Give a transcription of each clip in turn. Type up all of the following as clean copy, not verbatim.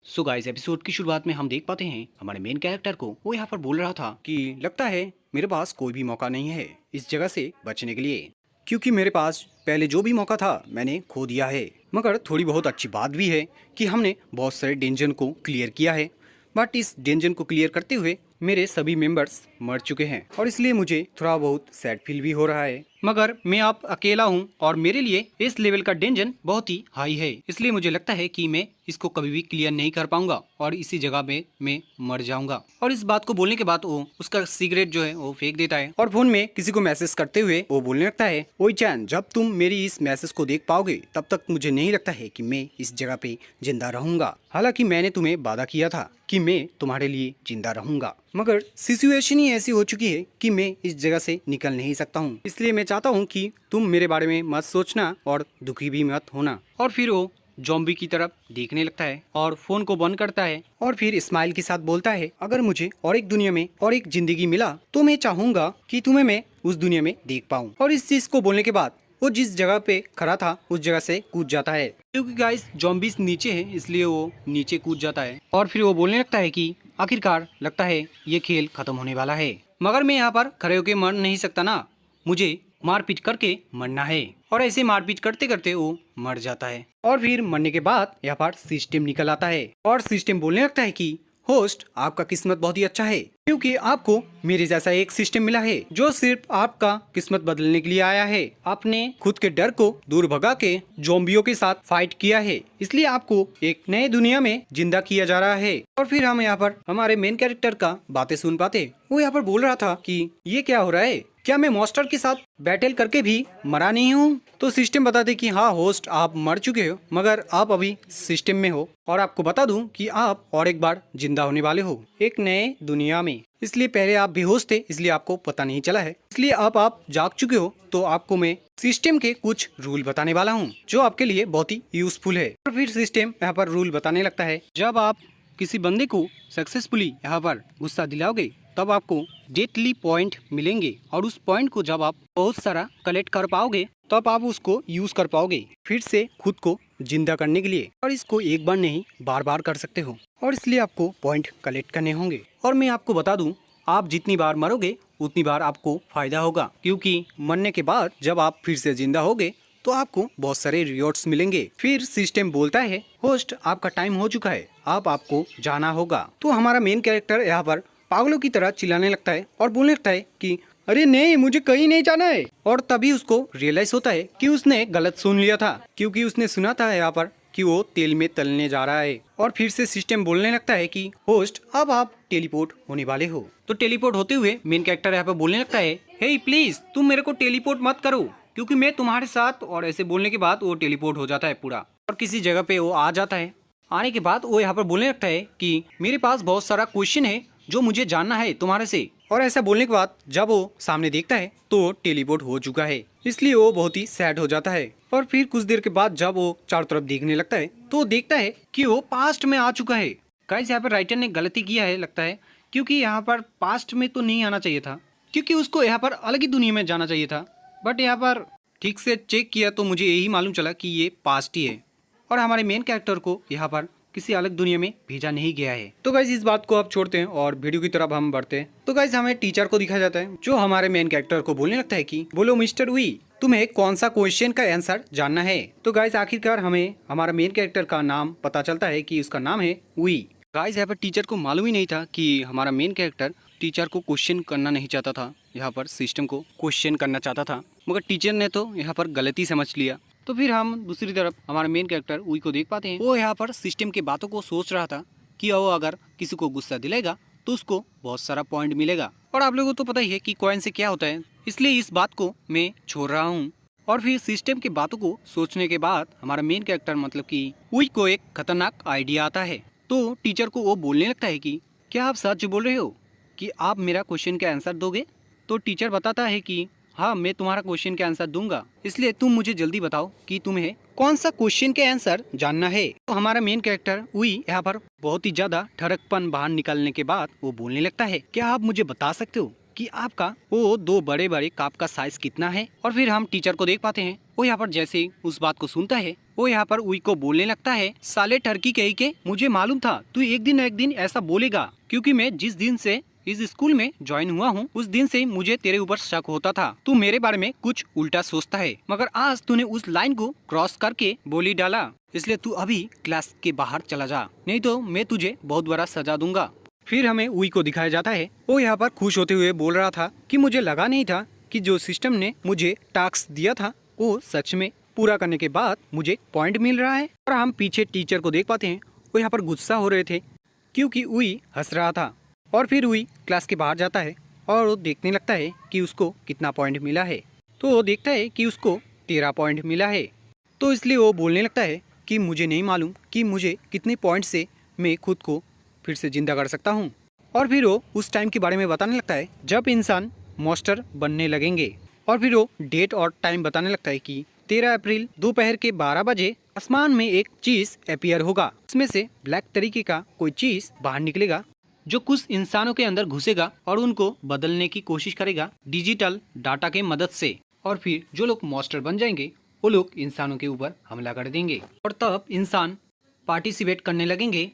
So guys episode की शुरुआत में हम देख पाते हैं हमारे मेन कैरेक्टर को वो यहाँ पर बोल रहा था कि लगता है मेरे पास कोई भी मौका नहीं है इस जगह से बचने के लिए, क्योंकि मेरे पास पहले जो भी मौका था मैंने खो दिया है। मगर थोड़ी बहुत अच्छी बात भी है कि हमने बहुत सारे डेंजन को क्लियर किया है, बट इस डेंजन को क्लियर करते हुए मेरे सभी मेंबर्स मर चुके हैं और इसलिए मुझे थोड़ा बहुत सैड फील भी हो रहा है। मगर मैं अब अकेला हूँ और मेरे लिए इस लेवल का डेंजन बहुत ही हाई है, इसलिए मुझे लगता है कि मैं इसको कभी भी क्लियर नहीं कर पाऊंगा और इसी जगह में मैं मर जाऊंगा। और इस बात को बोलने के बाद वो उसका सिगरेट जो है वो फेंक देता है और फोन में किसी को मैसेज करते हुए वो बोलने लगता है, ओए चैन, जब तुम मेरी इस मैसेज को देख पाओगे तब तक मुझे नहीं लगता है कि मैं इस जगह पे जिंदा रहूंगा। हालांकि मैंने तुम्हें वादा किया था कि मैं तुम्हारे लिए जिंदा रहूंगा, मगर सिचुएशन ही ऐसी हो चुकी है कि मैं इस जगह से निकल नहीं सकता हूँ। इसलिए मैं चाहता हूँ कि तुम मेरे बारे में मत सोचना और दुखी भी मत होना। और फिर वो जॉम्बी की तरफ देखने लगता है और फोन को बंद करता है और फिर स्माइल के साथ बोलता है, अगर मुझे और एक दुनिया में और एक जिंदगी मिला तो मैं चाहूंगा कि तुम्हें मैं उस दुनिया में देख पाऊँ। और इस चीज को बोलने के बाद वो जिस जगह पे खड़ा था उस जगह से कूद जाता है, क्योंकि गाइस जॉम्बीज नीचे है इसलिए वो नीचे कूद जाता है। और फिर वो बोलने लगता है कि आखिरकार लगता है ये खेल खत्म होने वाला है, मगर मैं यहाँ पर खड़े होकर मर नहीं सकता ना, मुझे मारपीट करके मरना है। और ऐसे मारपीट करते करते वो मर जाता है। और फिर मरने के बाद यहाँ पर सिस्टम निकल आता है और सिस्टम बोलने लगता है कि होस्ट, आपका किस्मत बहुत ही अच्छा है, क्योंकि आपको मेरे जैसा एक सिस्टम मिला है जो सिर्फ आपका किस्मत बदलने के लिए आया है। आपने खुद के डर को दूर भगा के ज़ॉम्बियों के साथ फाइट किया है, इसलिए आपको एक नए दुनिया में जिंदा किया जा रहा है। और फिर हम यहाँ पर हमारे मेन कैरेक्टर का बातें सुन पाते। वो यहाँ पर बोल रहा था कि ये क्या हो रहा है, क्या मैं मॉन्स्टर के साथ बैटल करके भी मरा नहीं हूँ? तो सिस्टम बताते कि हाँ होस्ट, आप मर चुके हो, मगर आप अभी सिस्टम में हो और आपको बता दूं कि आप और एक बार जिंदा होने वाले हो एक नए दुनिया में। इसलिए पहले आप बेहोश थे इसलिए आपको पता नहीं चला है, इसलिए अब आप जाग चुके हो तो आपको मैं सिस्टम के कुछ रूल बताने वाला हूँ जो आपके लिए बहुत ही यूजफुल है। और फिर सिस्टम यहाँ पर रूल बताने लगता है, जब आप किसी बंदे को सक्सेसफुली यहाँ पर गुस्सा दिलाओगे तब आपको डेटली पॉइंट मिलेंगे और उस पॉइंट को जब आप बहुत सारा कलेक्ट कर पाओगे तब आप उसको यूज कर पाओगे फिर से खुद को जिंदा करने के लिए। और इसको एक बार नहीं बार बार कर सकते हो और इसलिए आपको पॉइंट कलेक्ट करने होंगे। और मैं आपको बता दूं, आप जितनी बार मरोगे उतनी बार आपको फायदा होगा, क्योंकि मरने के बाद जब आप फिर से जिंदा होगे तो आपको बहुत सारे रिवॉर्ड्स मिलेंगे। फिर सिस्टम बोलता है, होस्ट, आपका टाइम हो चुका है, अब आपको जाना होगा। तो हमारा मेन कैरेक्टर यहाँ पर पागलों की तरह चिल्लाने लगता है और बोलने लगता है कि अरे नहीं, मुझे कहीं नहीं जाना है। और तभी उसको रियलाइज होता है कि उसने गलत सुन लिया था, क्योंकि उसने सुना था यहाँ पर कि वो तेल में तलने जा रहा है। और फिर से सिस्टम बोलने लगता है कि होस्ट, अब आप टेलीपोर्ट होने वाले हो। तो टेलीपोर्ट होते हुए मेन कैरेक्टर यहाँ पर बोलने लगता है, हे प्लीज तुम मेरे को टेलीपोर्ट मत करो, क्योंकि मैं तुम्हारे साथ। और ऐसे बोलने के बाद वो टेलीपोर्ट हो जाता है पूरा और किसी जगह पे वो आ जाता है। आने के बाद वो यहाँ पर बोलने लगता है कि मेरे पास बहुत सारा क्वेश्चन है जो मुझे जानना है तुम्हारे से। और ऐसा बोलने के बाद जब वो सामने देखता है तो टेलीपोर्ट हो चुका है, इसलिए वो बहुत ही सैड हो जाता है। और फिर कुछ देर के बाद जब वो चारों तरफ देखने लगता है तो देखता है कि वो पास्ट में आ चुका है। गाइस, यहाँ पर राइटर ने गलती किया है लगता है, क्योंकि यहाँ पर पास्ट में तो नहीं आना चाहिए था, क्योंकि उसको यहाँ पर अलग ही दुनिया में जाना चाहिए था। बट यहाँ पर ठीक से चेक किया तो मुझे यही मालूम चला कि ये पास्ट ही है और हमारे मेन कैरेक्टर को यहाँ पर किसी अलग दुनिया में भेजा नहीं गया है। तो गाइज इस बात को आप छोड़ते हैं और वीडियो की तरफ हम बढ़ते हैं। तो गाइज हमें टीचर को दिखाया जाता है जो हमारे मेन कैरेक्टर को बोलने लगता है कि बोलो मिस्टर वी, तुम्हें कौन सा क्वेश्चन का आंसर जानना है। तो गाइज आखिरकार हमें हमारा मेन कैरेक्टर का नाम पता चलता है कि उसका नाम है वी। गाइज यहाँ पर टीचर को मालूम ही नहीं था कि हमारा मेन कैरेक्टर टीचर को क्वेश्चन करना नहीं चाहता था, यहाँ पर सिस्टम को क्वेश्चन करना चाहता था, मगर टीचर ने तो यहाँ पर गलती समझ लिया। तो फिर हम दूसरी तरफ हमारा मेन कैरेक्टर उई को देख पाते हैं। वो यहाँ पर सिस्टम के बातों को सोच रहा था कि वो अगर किसी को गुस्सा दिलाएगा तो उसको बहुत सारा पॉइंट मिलेगा। और आप लोगों को तो पता ही है कि कॉइन से क्या होता है, इसलिए इस बात को मैं छोड़ रहा हूँ। और फिर सिस्टम की बातों को सोचने के बाद हमारा मेन कैरेक्टर मतलब कि उई को एक खतरनाक आइडिया आता है। तो टीचर को वो बोलने लगता है कि क्या आप सच बोल रहे हो कि आप मेरा क्वेश्चन का आंसर दोगे? तो टीचर बताता है कि हाँ, मैं तुम्हारा क्वेश्चन का आंसर दूंगा, इसलिए तुम मुझे जल्दी बताओ कि तुम्हें कौन सा क्वेश्चन के आंसर जानना है। तो हमारा मेन कैरेक्टर उई यहाँ पर बहुत ही ज्यादा ठरकपन बाहर निकालने के बाद वो बोलने लगता है, क्या आप मुझे बता सकते हो कि आपका वो 2 बड़े बड़े कप का साइज कितना है। और फिर हम टीचर को देख पाते हैं, वो यहाँ पर जैसे ही उस बात को सुनता है वो यहाँ पर उई को बोलने लगता है, साले टर्की कहीं के, मुझे मालूम था तू एक दिन न एक दिन ऐसा बोलेगा, क्योंकि मैं जिस दिन से इस स्कूल में ज्वाइन हुआ हूँ उस दिन से मुझे तेरे ऊपर शक होता था, तू मेरे बारे में कुछ उल्टा सोचता है, मगर आज तूने उस लाइन को क्रॉस करके बोली डाला, इसलिए तू अभी क्लास के बाहर चला जा, नहीं तो मैं तुझे बहुत बड़ा सजा दूंगा। फिर हमें उई को दिखाया जाता है, वो यहाँ पर खुश होते हुए बोल रहा था कि मुझे लगा नहीं था कि जो सिस्टम ने मुझे टास्क दिया था वो सच में पूरा करने के बाद मुझे पॉइंट मिल रहा है। और हम पीछे टीचर को देख पाते हैं, वो यहाँ पर गुस्सा हो रहे थे क्योंकि उई हंस रहा था। और फिर उई क्लास के बाहर जाता है और वो देखने लगता है कि उसको कितना पॉइंट मिला है, तो वो देखता है कि उसको 13 पॉइंट मिला है। तो इसलिए वो बोलने लगता है कि मुझे नहीं मालूम कि मुझे कितने पॉइंट से मैं खुद को फिर से जिंदा कर सकता हूँ। और फिर वो उस टाइम के बारे में बताने लगता है जब इंसान मॉन्स्टर बनने लगेंगे। और फिर वो डेट और टाइम बताने लगता है कि 13 अप्रैल दोपहर के 12 बजे आसमान में एक चीज अपीयर होगा, इसमें से ब्लैक तरीके का कोई चीज बाहर निकलेगा जो कुछ इंसानों के अंदर घुसेगा और उनको बदलने की कोशिश करेगा डिजिटल डाटा के मदद से। और फिर जो लोग मॉन्स्टर बन जाएंगे वो लोग इंसानों के ऊपर हमला कर देंगे और तब इंसान पार्टिसिपेट करने लगेंगे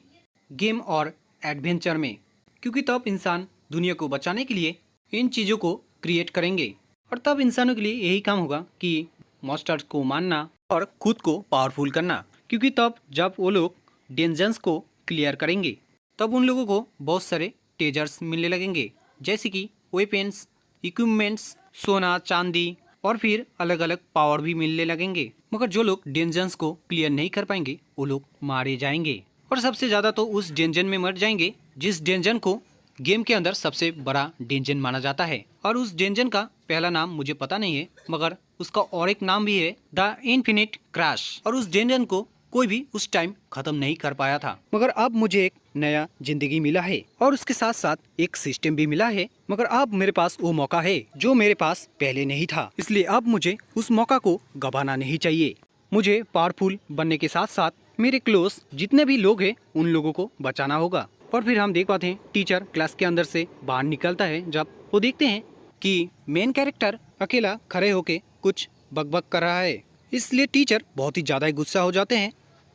गेम और एडवेंचर में, क्योंकि तब इंसान दुनिया को बचाने के लिए इन चीज़ों को क्रिएट करेंगे। और तब इंसानों के लिए यही काम होगा कि मॉन्स्टर्स को मारना और खुद को पावरफुल करना, क्योंकि तब जब वो लोग डेंजर्स को क्लियर करेंगे तब उन लोगों को बहुत सारे टेजर्स मिलने लगेंगे, जैसे कि वेपन्स, इक्विपमेंट्स, सोना चांदी और फिर अलग अलग पावर भी मिलने लगेंगे। मगर जो लोग डेंजर्स को क्लियर नहीं कर पाएंगे वो लोग मारे जाएंगे और सबसे ज़्यादा तो उस डेंजन में मर जाएंगे जिस डेंजन को गेम के अंदर सबसे बड़ा डेंजन माना जाता है। और उस डेंजन का पहला नाम मुझे पता नहीं है, मगर उसका और एक नाम भी है द इन्फिनिट क्रैश। और उस डेंजन को कोई भी उस टाइम खत्म नहीं कर पाया था, मगर अब मुझे एक नया जिंदगी मिला है और उसके साथ साथ एक सिस्टम भी मिला है। मगर अब मेरे पास वो मौका है जो मेरे पास पहले नहीं था, इसलिए अब मुझे उस मौका को गंवाना नहीं चाहिए। मुझे पावरफुल बनने के साथ साथ मेरे क्लोज जितने भी लोग हैं उन लोगों को बचाना होगा। और फिर हम देख पाते हैं टीचर क्लास के अंदर से बाहर निकलता है जब वो देखते हैं कि मेन कैरेक्टर अकेला खड़े होके कुछ बकबक कर रहा है, इसलिए टीचर बहुत ही ज़्यादा गुस्सा हो जाते हैं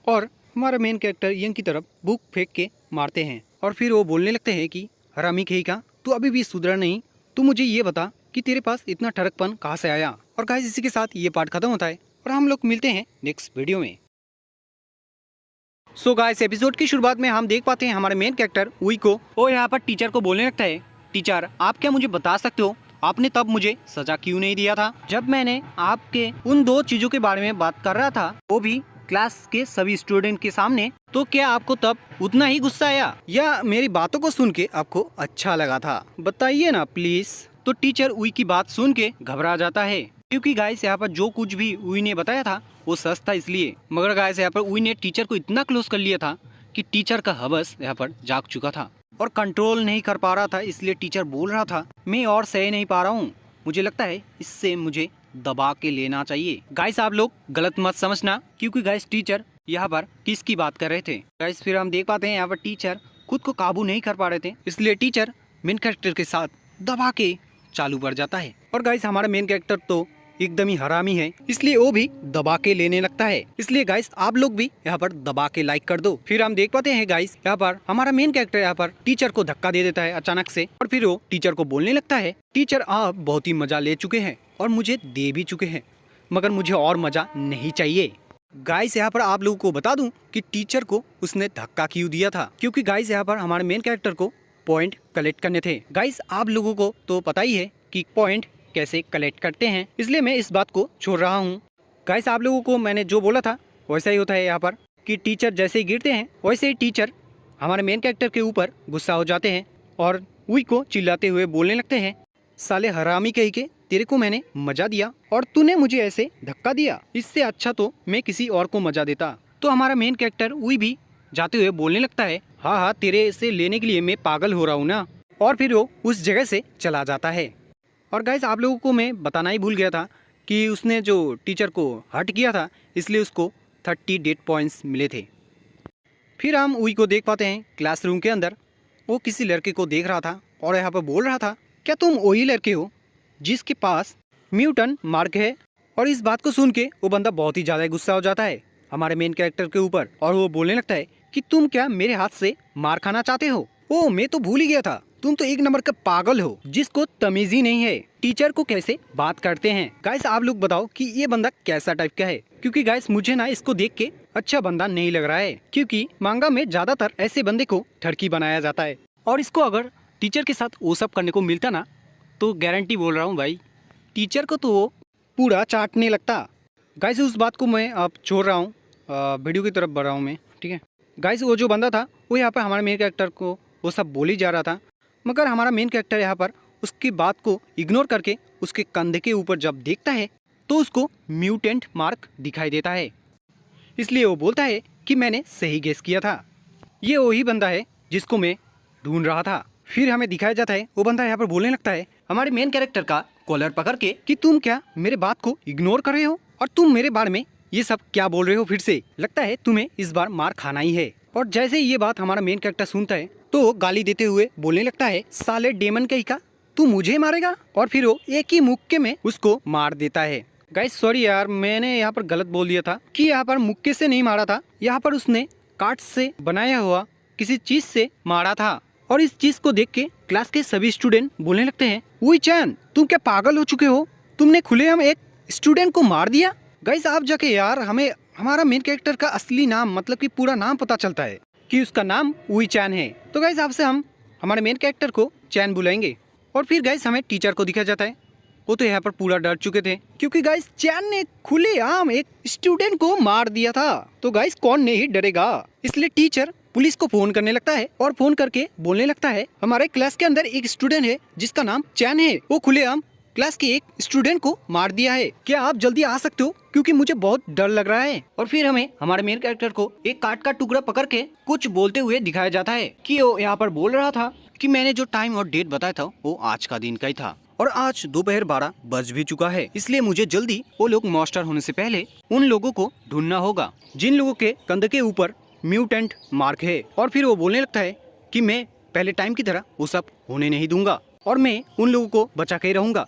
और हमारा मेन कैरेक्टर यंग की तरफ बुक फेंक के मारते हैं। और फिर वो बोलने लगते हैं कि हरामी कहीं का, तू अभी भी सुधरा नहीं, तू मुझे ये बता कि तेरे पास इतना ठरकपन कहाँ से आया। और गाइस इसी के साथ ये पार्ट खत्म होता है और हम लोग मिलते हैं नेक्स्ट वीडियो में। सो गाइस एपिसोड की शुरुआत में हम देख पाते हैं हमारे मेन कैरेक्टर उई को, वो यहाँ पर टीचर को बोलने लगता है, टीचर आप क्या मुझे बता सकते हो आपने तब मुझे सजा क्यों नहीं दिया था जब मैंने आपके उन 2 चीजों के बारे में बात कर रहा था, वो भी क्लास के सभी स्टूडेंट के सामने। तो क्या आपको तब उतना ही गुस्सा आया या मेरी बातों को सुन के आपको अच्छा लगा था, बताइए ना प्लीज। तो टीचर उई की बात सुन के घबरा जाता है, क्योंकि गाइस यहाँ पर जो कुछ भी उई ने बताया था वो सच था इसलिए। मगर गाइस यहाँ पर उई ने टीचर को इतना क्लोज कर लिया था कि टीचर का हवस यहाँ पर जाग चुका था और कंट्रोल नहीं कर पा रहा था, इसलिए टीचर बोल रहा था मैं और सह नहीं पा रहा हूँ, मुझे लगता है इससे मुझे दबा के लेना चाहिए। गाइस आप लोग गलत मत समझना, क्योंकि गाइस टीचर यहाँ पर किसकी बात कर रहे थे। गाइस फिर हम देख पाते हैं यहाँ पर टीचर खुद को काबू नहीं कर पा रहे थे, इसलिए टीचर मेन कैरेक्टर के साथ दबा के चालू बढ़ जाता है। और गाइस हमारा मेन कैरेक्टर तो एकदम ही हरामी है, इसलिए वो भी दबा के लेने लगता है। इसलिए गाइस आप लोग भी यहाँ पर दबा के लाइक कर दो। फिर हम देख पाते हैं गाइस यहाँ पर हमारा मेन कैरेक्टर यहाँ पर टीचर को धक्का दे देता है अचानक से और फिर वो टीचर को बोलने लगता है, टीचर आप बहुत ही मजा ले चुके हैं और मुझे दे भी चुके हैं, मगर मुझे और मजा नहीं चाहिए। गाइस यहाँ पर आप लोगों को बता दूं कि टीचर को उसने धक्का क्यों दिया था, क्योंकि गाइस यहाँ पर हमारे मेन कैरेक्टर को पॉइंट कलेक्ट करने थे। गाइस आप लोगों को तो पता ही है कि पॉइंट कैसे कलेक्ट करते हैं, इसलिए मैं इस बात को छोड़ रहा हूँ। गाइस आप लोगों को मैंने जो बोला था वैसा ही होता है यहाँ पर कि टीचर जैसे ही गिरते हैं वैसे ही टीचर हमारे मेन कैरेक्टर के ऊपर गुस्सा हो जाते हैं और उई को चिल्लाते हुए बोलने लगते हैं, साले हरामी कहीं के, तेरे को मैंने मजा दिया और तूने मुझे ऐसे धक्का दिया, इससे अच्छा तो मैं किसी और को मजा देता। तो हमारा मेन कैरेक्टर उई भी जाते हुए बोलने लगता है, हाँ हाँ तेरे से लेने के लिए मैं पागल हो रहा हूँ ना। और फिर वो उस जगह से चला जाता है। और गाइस आप लोगों को मैं बताना ही भूल गया था कि उसने जो टीचर को हर्ट किया था इसलिए उसको 30 डेट पॉइंट्स मिले थे। फिर हम उई को देख पाते हैं क्लासरूम के अंदर, वो किसी लड़के को देख रहा था और यहाँ पर बोल रहा था, क्या तुम वही लड़के हो जिसके पास म्यूटन मार्क है? और इस बात को सुन के वो बंदा बहुत ही ज्यादा गुस्सा हो जाता है हमारे मेन कैरेक्टर के ऊपर और वो बोलने लगता है कि तुम क्या मेरे हाथ से मार खाना चाहते हो? ओ मैं तो भूल ही गया था, तुम तो एक नंबर का पागल हो जिसको तमीज ही नहीं है टीचर को कैसे बात करते हैं। गाइस आप लोग बताओ कि ये बंदा कैसा टाइप का है, क्योंकि गाइस मुझे ना इसको देख के अच्छा बंदा नहीं लग रहा है, क्योंकि मांगा में ज्यादातर ऐसे बंदे को ठरकी बनाया जाता है और इसको अगर टीचर के साथ वो सब करने को मिलता ना तो गारंटी बोल रहा हूँ भाई टीचर को तो वो पूरा चाटने लगता। गाइस उस बात को मैं अब छोड़ रहा हूँ, वीडियो की तरफ बढ़ रहा हूँ मैं, ठीक है। गाइस वो जो बंदा था वो यहाँ पर हमारे मेन कैरेक्टर को वो सब बोल ही जा रहा था, मगर हमारा मेन कैरेक्टर यहाँ पर उसकी बात को इग्नोर करके उसके कंधे के ऊपर जब देखता है तो उसको म्यूटेंट मार्क दिखाई देता है। इसलिए वो बोलता है कि मैंने सही गेस किया था, ये वही बंदा है जिसको मैं ढूंढ रहा था। फिर हमें दिखाया जाता है वो बंदा यहाँ पर बोलने लगता है हमारे मेन कैरेक्टर का कॉलर पकड़ के कि तुम क्या मेरे बात को इग्नोर कर रहे हो और तुम मेरे बारे में ये सब क्या बोल रहे हो? फिर से लगता है तुम्हें इस बार मार खाना ही है। और जैसे ही ये बात हमारा मेन कैरेक्टर सुनता है तो गाली देते हुए बोलने लगता है साले डेमन कहीं का तू मुझे मारेगा, और फिर वो एक ही मुक्के में उसको मार देता है। गाइस सॉरी यार मैंने यहाँ पर गलत बोल दिया था कि यहाँ पर मुक्के से नहीं मारा था, यहाँ पर उसने काठ से बनाया हुआ किसी चीज से मारा था। और इस चीज को देख के क्लास के सभी स्टूडेंट बोलने लगते हैं वही चैन तुम क्या पागल हो चुके हो, तुमने खुलेआम एक स्टूडेंट को मार दिया। गाइस आप जाके यार हमें हमारा मेन कैरेक्टर का असली नाम मतलब कि पूरा नाम पता चलता है कि उसका नाम वही चैन है। तो गाइस आपसे हम हमारे मेन कैरेक्टर को चैन बुलाएंगे। और फिर गाइस हमें टीचर को दिखाया जाता है, वो तो यहाँ पर पूरा डर चुके थे क्योंकि गाइस चैन ने खुलेआम एक स्टूडेंट को मार दिया था। तो गाइस कौन नहीं डरेगा, इसलिए टीचर पुलिस को फोन करने लगता है और फोन करके बोलने लगता है हमारे क्लास के अंदर एक स्टूडेंट है जिसका नाम चैन है, वो खुलेआम क्लास के एक स्टूडेंट को मार दिया है, क्या आप जल्दी आ सकते हो क्योंकि मुझे बहुत डर लग रहा है। और फिर हमें हमारे मेन कैरेक्टर को एक काट का टुकड़ा पकड़ के कुछ बोलते हुए दिखाया जाता है कि वो यहाँ पर बोल रहा था कि मैंने जो टाइम और डेट बताया था वो आज का दिन का ही था और आज दोपहर 12 बज भी चुका है, इसलिए मुझे जल्दी वो लोग मास्टर होने से पहले उन लोगों को ढूंढना होगा जिन लोगों के कंधे के ऊपर म्यूटेंट मार्क है। और फिर वो बोलने लगता है कि मैं पहले टाइम की तरह वो सब होने नहीं दूंगा और मैं उन लोगों को बचा के रहूंगा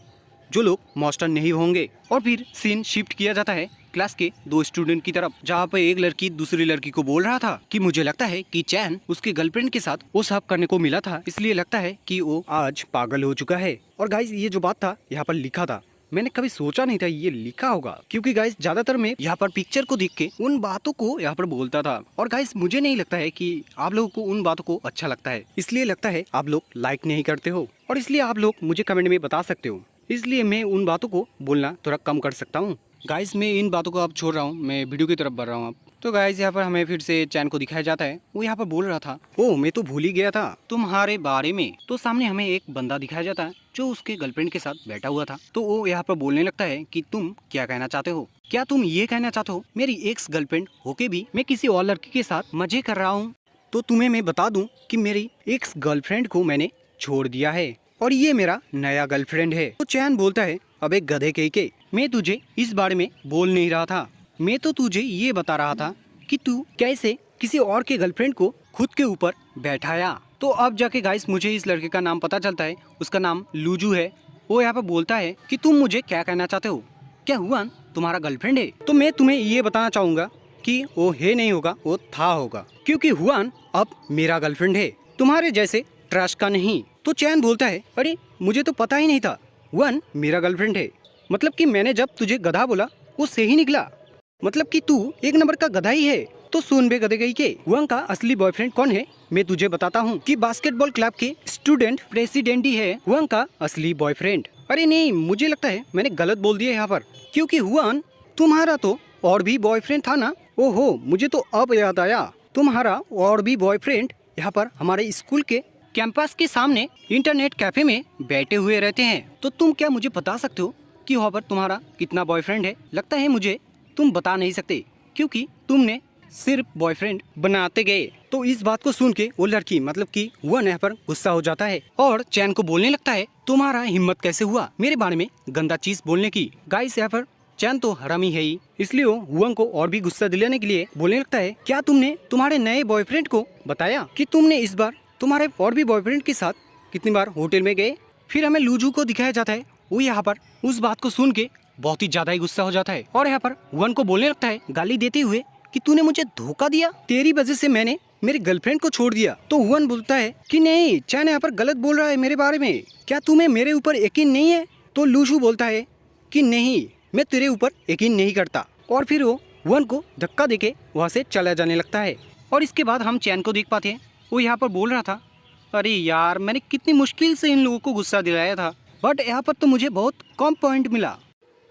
जो लोग मास्टर नहीं होंगे। और फिर सीन शिफ्ट किया जाता है क्लास के दो स्टूडेंट की तरफ, जहाँ पे एक लड़की दूसरी लड़की को बोल रहा था कि मुझे लगता है कि चैन उसके गर्लफ्रेंड के साथ वो सब करने को मिला था, इसलिए लगता है कि वो आज पागल हो चुका है। और गाइस ये जो बात था यहाँ पर लिखा था, मैंने कभी सोचा नहीं था ये लिखा होगा, क्योंकि गाइस ज्यादातर मैं यहाँ पर पिक्चर को देख के उन बातों को यहाँ पर बोलता था। और गाइस मुझे नहीं लगता है कि आप लोगों को उन बातों को अच्छा लगता है, इसलिए लगता है आप लोग लाइक नहीं करते हो और इसलिए आप लोग मुझे कमेंट में बता सकते हो, इसलिए मैं उन बातों को बोलना थोड़ा कम कर सकता हूँ। गाइस मैं इन बातों को अब छोड़ रहा हूँ, मैं वीडियो की तरफ बढ़ रहा हूँ अब। तो गाइस यहाँ पर हमें फिर से चैन को दिखाया जाता है, वो यहाँ पर बोल रहा था ओ मैं तो भूल ही गया था तुम्हारे बारे में। तो सामने हमें एक बंदा दिखाया जाता है जो उसके गर्लफ्रेंड के साथ बैठा हुआ था। तो वो यहाँ पर बोलने लगता है कि तुम क्या कहना चाहते हो, क्या तुम ये कहना चाहते हो मेरी एक्स गर्लफ्रेंड होके भी मैं किसी और लड़की के साथ मजे कर रहा हूँ? तो तुम्हें मैं बता दूं कि मेरी एक्स गर्लफ्रेंड को मैंने छोड़ दिया है और ये मेरा नया गर्लफ्रेंड है। तो चैन बोलता है अबे गधे के मैं तुझे इस बारे में बोल नहीं रहा था, मैं तो तुझे ये बता रहा था कि तू कैसे किसी और के गर्लफ्रेंड को खुद के ऊपर बैठाया। तो अब जाके गाइस मुझे इस लड़के का नाम पता चलता है, उसका नाम लूजू है। वो यहाँ पर बोलता है कि तुम मुझे क्या कहना चाहते हो, क्या हुआ तुम्हारा गर्लफ्रेंड है? तो मैं तुम्हें ये बताना चाहूंगा कि वो है नहीं होगा, वो था होगा, क्योंकि हुआन अब मेरा गर्लफ्रेंड है, तुम्हारे जैसे ट्रस्ट का नहीं। तो चैन बोलता है अरे मुझे तो पता ही नहीं था हुआन मेरा गर्लफ्रेंड है, मतलब कि मैंने जब तुझे गधा बोला वो सही निकला, मतलब कि तू एक नंबर का गधा ही है। तो सुन बे गधे गई के हुआन का असली बॉयफ्रेंड कौन है, मैं तुझे बताता हूँ कि बास्केटबॉल क्लब के स्टूडेंट प्रेसिडेंट ही है हुआन का असली बॉयफ्रेंड। अरे नहीं मुझे लगता है मैंने गलत बोल दिया यहाँ पर, क्योंकि हुआन तुम्हारा तो और भी बॉयफ्रेंड था ना। ओहो मुझे तो अब याद आया, तुम्हारा और भी बॉयफ्रेंड यहाँ पर हमारे स्कूल के कैंपस के सामने इंटरनेट कैफे में बैठे हुए रहते हैं। तो तुम क्या मुझे बता सकते हो कि वहाँ पर तुम्हारा कितना बॉयफ्रेंड है? लगता है मुझे तुम बता नहीं सकते क्योंकि तुमने सिर्फ बॉयफ्रेंड बनाते गए। तो इस बात को सुन के वो लड़की मतलब कि हुआन यहाँ पर गुस्सा हो जाता है और चैन को बोलने लगता है तुम्हारा हिम्मत कैसे हुआ मेरे बारे में गंदा चीज बोलने की। गाइस यहाँ पर चैन तो हरामी है ही, इसलिए वो हुआन को और भी गुस्सा दिलाने के लिए बोलने लगता है क्या तुमने तुम्हारे नए बॉयफ्रेंड को बताया कि तुमने इस बार तुम्हारे और भी बॉयफ्रेंड के साथ कितनी बार होटल में गए, फिर हमें लूजू को दिखाया जाता है, वो यहाँ पर उस बात को सुन के बहुत ही ज्यादा ही गुस्सा हो जाता है और यहाँ पर वन को बोलने लगता है गाली देते हुए कि तूने मुझे धोखा दिया, तेरी वजह से मैंने मेरी गर्लफ्रेंड को छोड़ दिया। तो हुआन बोलता है कि नहीं, चैन यहाँ पर गलत बोल रहा है मेरे बारे में, क्या तुम्हें मेरे ऊपर यकीन नहीं है? तो लूजू बोलता है कि नहीं, मैं तेरे ऊपर यकीन नहीं करता और फिर वो हुआन को धक्का देके वहाँ से चला जाने लगता है। और इसके बाद हम चैन को देख पाते हैं, वो यहाँ पर बोल रहा था अरे यार मैंने कितनी मुश्किल से इन लोगों को गुस्सा दिलाया था, बट यहाँ पर तो मुझे बहुत कम पॉइंट मिला।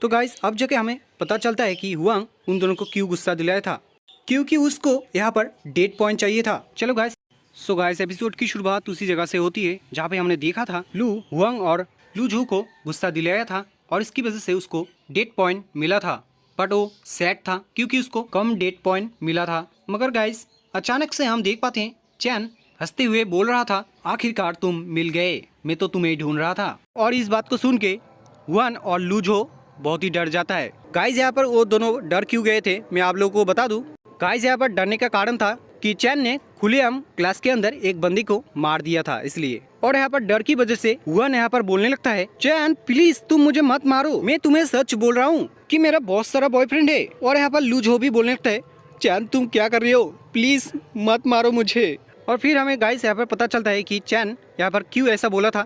तो गाइस अब जाके हमें पता चलता है कि हुआंग उन दोनों को क्यों गुस्सा दिलाया था, क्योंकि उसको यहाँ पर डेट पॉइंट चाहिए था। चलो गाइस, सो गाइस एपिसोड की शुरुआत उसी जगह से होती है जहाँ पे हमने देखा था लू हुआंग और लूजू को गुस्सा दिलाया था और इसकी वजह से उसको डेट पॉइंट मिला था, बट वो सैड था क्योंकि उसको कम डेट पॉइंट मिला था। मगर गाइस अचानक से हम देख पाते हैं चैन हंसते हुए बोल रहा था आखिरकार तुम मिल गए, मैं तो तुम्हें ढूंढ रहा था। और इस बात को सुन के हुआन और लूजो बहुत ही डर जाता है। गाइस यहाँ पर वो दोनों डर क्यों गए थे मैं आप लोगों को बता दूं। गाइस यहाँ पर डरने का कारण था कि चैन ने खुलेआम क्लास के अंदर एक बंदी को मार दिया था इसलिए। और यहाँ पर डर की वजह से हुआन यहाँ पर बोलने लगता है चैन प्लीज तुम मुझे मत मारो, मैं तुम्हें सच बोल रहा हूँ कि मेरा बहुत सारा बॉयफ्रेंड है। और यहाँ पर लूजो भी बोलने लगता है चैन तुम क्या कर रही हो, प्लीज मत मारो मुझे। और फिर हमें गाइस यहाँ पर पता चलता है कि चैन यहाँ पर क्यों ऐसा बोला था,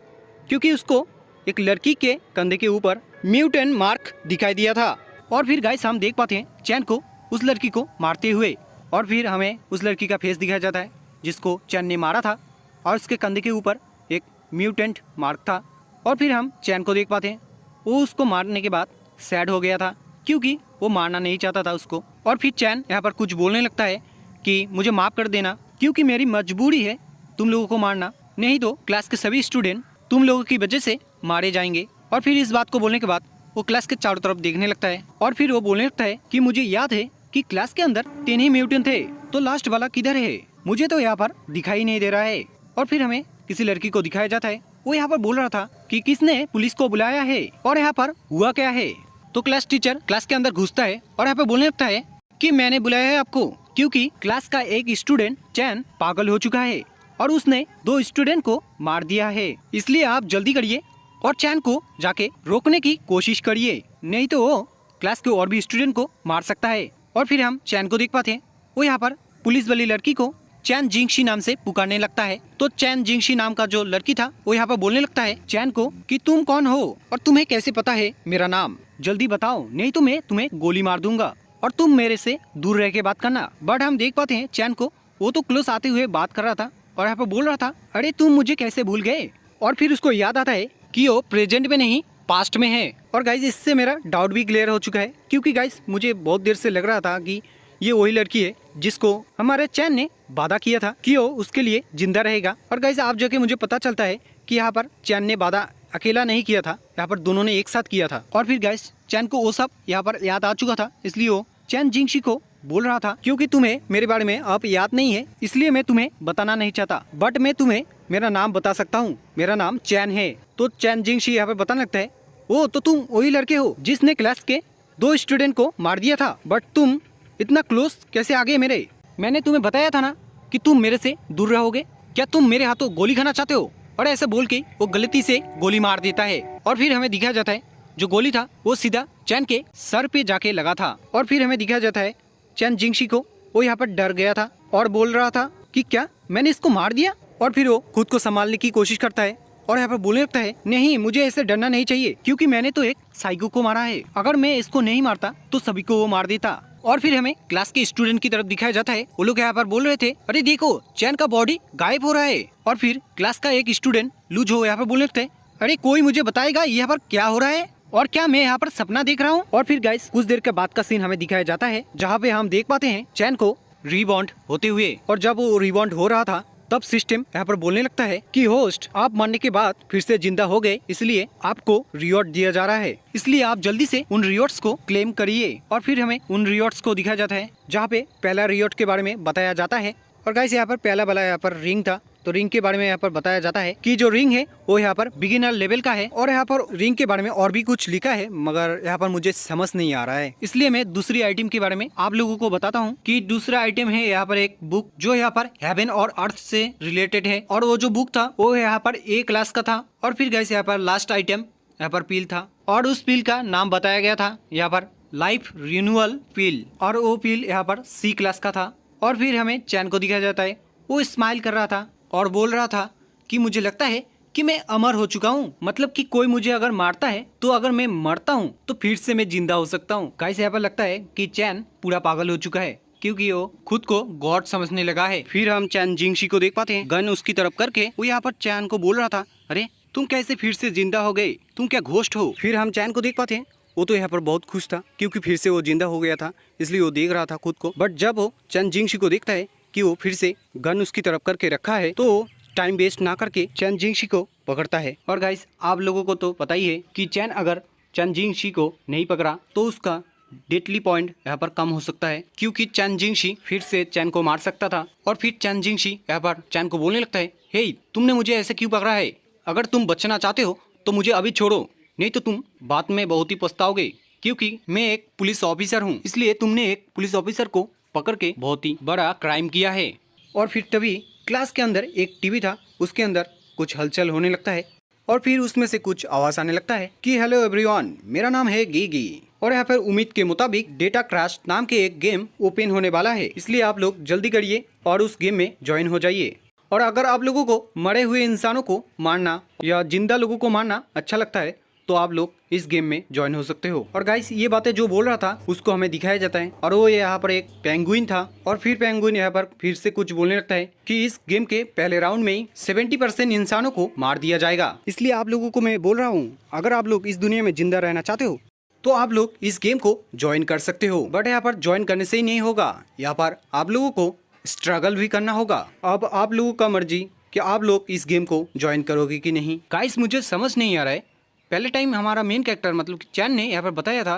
क्योंकि उसको एक लड़की के कंधे के ऊपर म्यूटेंट मार्क दिखाई दिया था। और फिर गाइस हम देख पाते हैं चैन को उस लड़की को मारते हुए और फिर हमें उस लड़की का फेस दिखाया जाता है जिसको चैन ने मारा था और उसके कंधे के ऊपर एक म्यूटेंट मार्क था। और फिर हम चैन को देख पाते हैं वो उसको मारने के बाद सैड हो गया था क्योंकि वो मारना नहीं चाहता था उसको। और फिर चैन यहाँ पर कुछ बोलने लगता है कि मुझे माफ़ कर देना क्योंकि मेरी मजबूरी है तुम लोगों को मारना, नहीं तो क्लास के सभी स्टूडेंट तुम लोगों की वजह से मारे जाएंगे। और फिर इस बात को बोलने के बाद वो क्लास के चारों तरफ देखने लगता है और फिर वो बोलने लगता है कि मुझे याद है कि क्लास के अंदर 3 ही म्यूटेंट थे, तो लास्ट वाला किधर है, मुझे तो यहाँ पर दिखाई नहीं दे रहा है। और फिर हमें किसी लड़की को दिखाया जाता है, वो यहाँ पर बोल रहा था कि किसने पुलिस को बुलाया है और यहाँ पर हुआ क्या है। तो क्लास टीचर क्लास के अंदर घुसता है और यहाँ पर बोलने लगता है कि मैंने बुलाया है आपको क्योंकि क्लास का एक स्टूडेंट चैन पागल हो चुका है और उसने 2 स्टूडेंट को मार दिया है, इसलिए आप जल्दी करिए और चैन को जाके रोकने की कोशिश करिए, नहीं तो वो क्लास के और भी स्टूडेंट को मार सकता है। और फिर हम चैन को देख पाते हैं, वो यहाँ पर पुलिस वाली लड़की को चैन जिंगशी नाम से पुकारने लगता है। तो चैन जिंगशी नाम का जो लड़की था वो यहाँ पर बोलने लगता है चैन को कि तुम कौन हो और तुम्हें कैसे पता है मेरा नाम, जल्दी बताओ नहीं तो मैं तुम्हें गोली मार दूंगा और तुम मेरे से दूर रह के बात करना। बट हम देख पाते हैं चैन को वो तो क्लोज आते हुए बात कर रहा था और यहाँ पर बोल रहा था अरे तुम मुझे कैसे भूल गए। और फिर उसको याद आता है कि वो प्रेजेंट में नहीं पास्ट में है। और गाइज इससे मेरा डाउट भी क्लियर हो चुका है क्योंकि गाइज मुझे बहुत देर से लग रहा था कि ये वही लड़की है जिसको हमारे चैन ने वादा किया था कि वो उसके लिए जिंदा रहेगा। और गाइज आप जाके मुझे पता चलता है कि यहाँ पर चैन ने वादा अकेला नहीं किया था, यहाँ पर दोनों ने एक साथ किया था। और फिर गाइज चैन को वो सब यहाँ पर याद आ चुका था, इसलिए वो चैन जिंगशी को बोल रहा था क्योंकि तुम्हें मेरे बारे में अब याद नहीं है इसलिए मैं तुम्हें बताना नहीं चाहता, बट मैं तुम्हें मेरा नाम बता सकता हूँ, मेरा नाम चैन है। तो चैन जिंगशी यहाँ पर बताने लगता है ओ तो तुम वही लड़के हो जिसने क्लास के 2 स्टूडेंट को मार दिया था, बट तुम इतना क्लोज कैसे आ गए मेरे, मैंने तुम्हें बताया था ना कि तुम मेरे से दूर रहोगे, क्या तुम मेरे हाथों गोली खाना चाहते हो। और ऐसा बोल के वो गलती से गोली मार देता है और फिर हमें दिखाया जाता है जो गोली था वो सीधा चैन के सर पे जाके लगा था। और फिर हमें दिखाया जाता है चैन जिंगशी को वो यहाँ पर डर गया था और बोल रहा था कि क्या मैंने इसको मार दिया। और फिर वो खुद को संभालने की कोशिश करता है और यहाँ पर बोलने लगता है नहीं मुझे ऐसे डरना नहीं चाहिए क्योंकि मैंने तो एक साइको को मारा है, अगर मैं इसको नहीं मारता तो सभी को वो मार देता। और फिर हमें क्लास के स्टूडेंट की तरफ दिखाया जाता है, वो लोग यहाँ पर बोल रहे थे अरे देखो चैन का बॉडी गायब हो रहा है। और फिर क्लास का एक स्टूडेंट लूजो यहाँ पर बोलने लगता है अरे कोई मुझे बताएगा यहाँ पर क्या हो रहा है और क्या मैं यहाँ पर सपना देख रहा हूँ। और फिर गाइस कुछ देर के बाद का सीन हमें दिखाया जाता है जहाँ पे हम देख पाते हैं चैन को रीबॉन्ड होते हुए। और जब वो रीबॉन्ड हो रहा था तब सिस्टम यहाँ पर बोलने लगता है कि होस्ट आप मरने के बाद फिर से जिंदा हो गए इसलिए आपको रिवॉर्ड दिया जा रहा है, इसलिए आप जल्दी से उन रिवॉर्ड्स को क्लेम करिए। और फिर हमें उन रिवॉर्ड्स को दिखाया जाता है जहाँ पे पहला रिवॉर्ड के बारे में बताया जाता है। और गाइस यहाँ पर पहला वाला यहाँ पर रिंग था तो रिंग के बारे में यहाँ पर बताया जाता है कि जो रिंग है वो यहाँ पर बिगिनर लेवल का है, और यहाँ पर रिंग के बारे में और भी कुछ लिखा है मगर यहाँ पर मुझे समझ नहीं आ रहा है, इसलिए मैं दूसरी आइटम के बारे में आप लोगों को बताता हूँ कि दूसरा आइटम है यहाँ पर एक बुक जो यहाँ पर हेवन और अर्थ से रिलेटेड है, और वो जो बुक था वो यहाँ पर ए क्लास का था। और फिर गाइस यहाँ पर लास्ट आइटम यहाँ पर पील था, और उस पील का नाम बताया गया था यहाँ पर लाइफ रिन्यूअल पील, और वो पील यहाँ पर सी क्लास का था। और फिर हमें चैन को दिखाया जाता है, वो स्माइल कर रहा था और बोल रहा था कि मुझे लगता है कि मैं अमर हो चुका हूँ, मतलब कि कोई मुझे अगर मारता है तो अगर मैं मरता हूँ तो फिर से मैं जिंदा हो सकता हूँ। गाइस यहाँ पर लगता है कि चैन पूरा पागल हो चुका है क्योंकि वो खुद को गॉड समझने लगा है। फिर हम चैन जिंगशी को देख पाते हैं, गन उसकी तरफ करके वो यहाँ पर चैन को बोल रहा था, अरे तुम कैसे फिर से जिंदा हो गए, तुम क्या घोस्ट हो। फिर हम चैन को देख पाते हैं, वो तो यहाँ पर बहुत खुश था क्योंकि फिर से वो जिंदा हो गया था, इसलिए वो देख रहा था खुद को। बट जब वो चैन जिंगशी को देखता है कि वो फिर से गन उसकी तरफ करके रखा है, तो टाइम वेस्ट ना करके चैन जिंगशी को पकड़ता है। और गाइस आप लोगों को तो पता ही है कि चैन अगर चैन जिंगशी को नहीं पकड़ा तो उसका डेडली पॉइंट यहाँ पर कम हो सकता है, क्योंकि चैन जिंगशी फिर से चैन को मार सकता था। और फिर चैन जिंगशी यहाँ पर चैन को बोलने लगता है, हे तुमने मुझे ऐसे क्यों पकड़ा है, अगर तुम बचना चाहते हो तो मुझे अभी छोड़ो, नहीं तो तुम बाद में बहुत ही पछताओगे, क्योंकि मैं एक पुलिस ऑफिसर हूँ, इसलिए तुमने एक पुलिस ऑफिसर को पकड़ के बहुत ही बड़ा क्राइम किया है। और फिर तभी क्लास के अंदर एक टीवी था, उसके अंदर कुछ हलचल होने लगता है, और फिर उसमें से कुछ आवाज आने लगता है कि हेलो एवरीवन, मेरा नाम है गीगी, और यहाँ पर उम्मीद के मुताबिक डेटा क्रैश नाम के एक गेम ओपन होने वाला है, इसलिए आप लोग जल्दी करिए और उस गेम में ज्वाइन हो जाइए। और अगर आप लोगों को मरे हुए इंसानों को मारना या जिंदा लोगों को मारना अच्छा लगता है तो आप लोग इस गेम में ज्वाइन हो सकते हो। और गाइस ये बातें जो बोल रहा था उसको हमें दिखाया जाता है, और वो यहाँ पर एक पेंगुइन था, और फिर पेंगुइन यहाँ पर फिर से कुछ बोलने लगता है कि इस गेम के पहले राउंड में ही 70% इंसानों को मार दिया जाएगा, इसलिए आप लोगों को मैं बोल रहा हूँ अगर आप लोग इस दुनिया में जिंदा रहना चाहते हो तो आप लोग इस गेम को ज्वाइन कर सकते हो। बट यहाँ पर ज्वाइन करने से ही नहीं होगा, यहाँ पर आप लोगों को स्ट्रगल भी करना होगा। अब आप लोगों का मर्जी कि आप लोग इस गेम को ज्वाइन करोगे कि नहीं। गाइस मुझे समझ नहीं आ रहा है, पहले टाइम हमारा मेन कैरेक्टर मतलब कि चैन ने यहाँ पर बताया था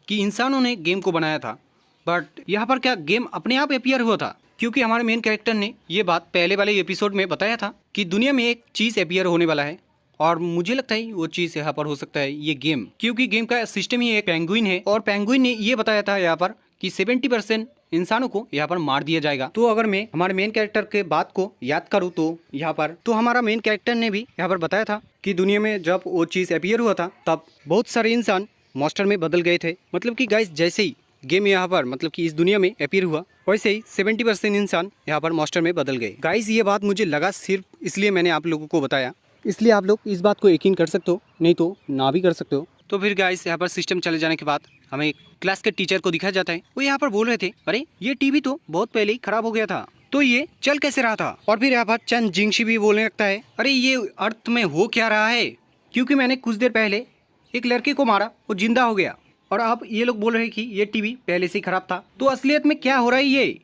कि इंसानों ने गेम को बनाया था, बट यहाँ पर क्या गेम अपने आप अपीयर हुआ था, क्योंकि हमारे मेन कैरेक्टर ने ये बात पहले वाले एपिसोड में बताया था कि दुनिया में एक चीज़ अपीयर होने वाला है, और मुझे लगता है वो चीज़ यहाँ पर हो सकता है ये गेम, क्योंकि गेम का सिस्टम ही एक पेंगुइन है, और पेंगुइन ने ये बताया था यहाँ पर कि 70% इंसानों को यहाँ पर मार दिया जाएगा। तो अगर मैं हमारे मेन कैरेक्टर के बात को याद करूँ तो यहाँ पर तो हमारा मेन कैरेक्टर ने भी यहाँ पर बताया था कि दुनिया में जब वो चीज़ अपीयर हुआ था तब बहुत सारे इंसान मॉन्स्टर में बदल गए थे। मतलब कि गाइस जैसे ही गेम यहाँ पर मतलब कि इस दुनिया में अपीयर हुआ वैसे ही 70% इंसान यहाँ पर मॉन्स्टर में बदल गए। गाइस ये बात मुझे लगा सिर्फ इसलिए मैंने आप लोगों को बताया, इसलिए आप लोग इस बात को यकीन कर सकते हो, नहीं तो ना भी कर सकते हो। तो फिर गाइस यहाँ पर सिस्टम चले जाने के बाद हमें क्लास के टीचर को दिखाया जाता है, वो यहाँ पर बोल रहे थे अरे ये टीवी तो बहुत पहले ही खराब हो गया था, तो ये चल कैसे रहा था। और फिर यहाँ पर चैन जिंगशी भी बोलने लगता है अरे ये अर्थ में हो क्या रहा है, क्योंकि मैंने कुछ देर पहले एक लड़के को मारा, वो जिंदा हो गया, और अब ये लोग बोल रहे हैं कि ये टीवी पहले से ही खराब था, तो असलियत में क्या हो रहा है ये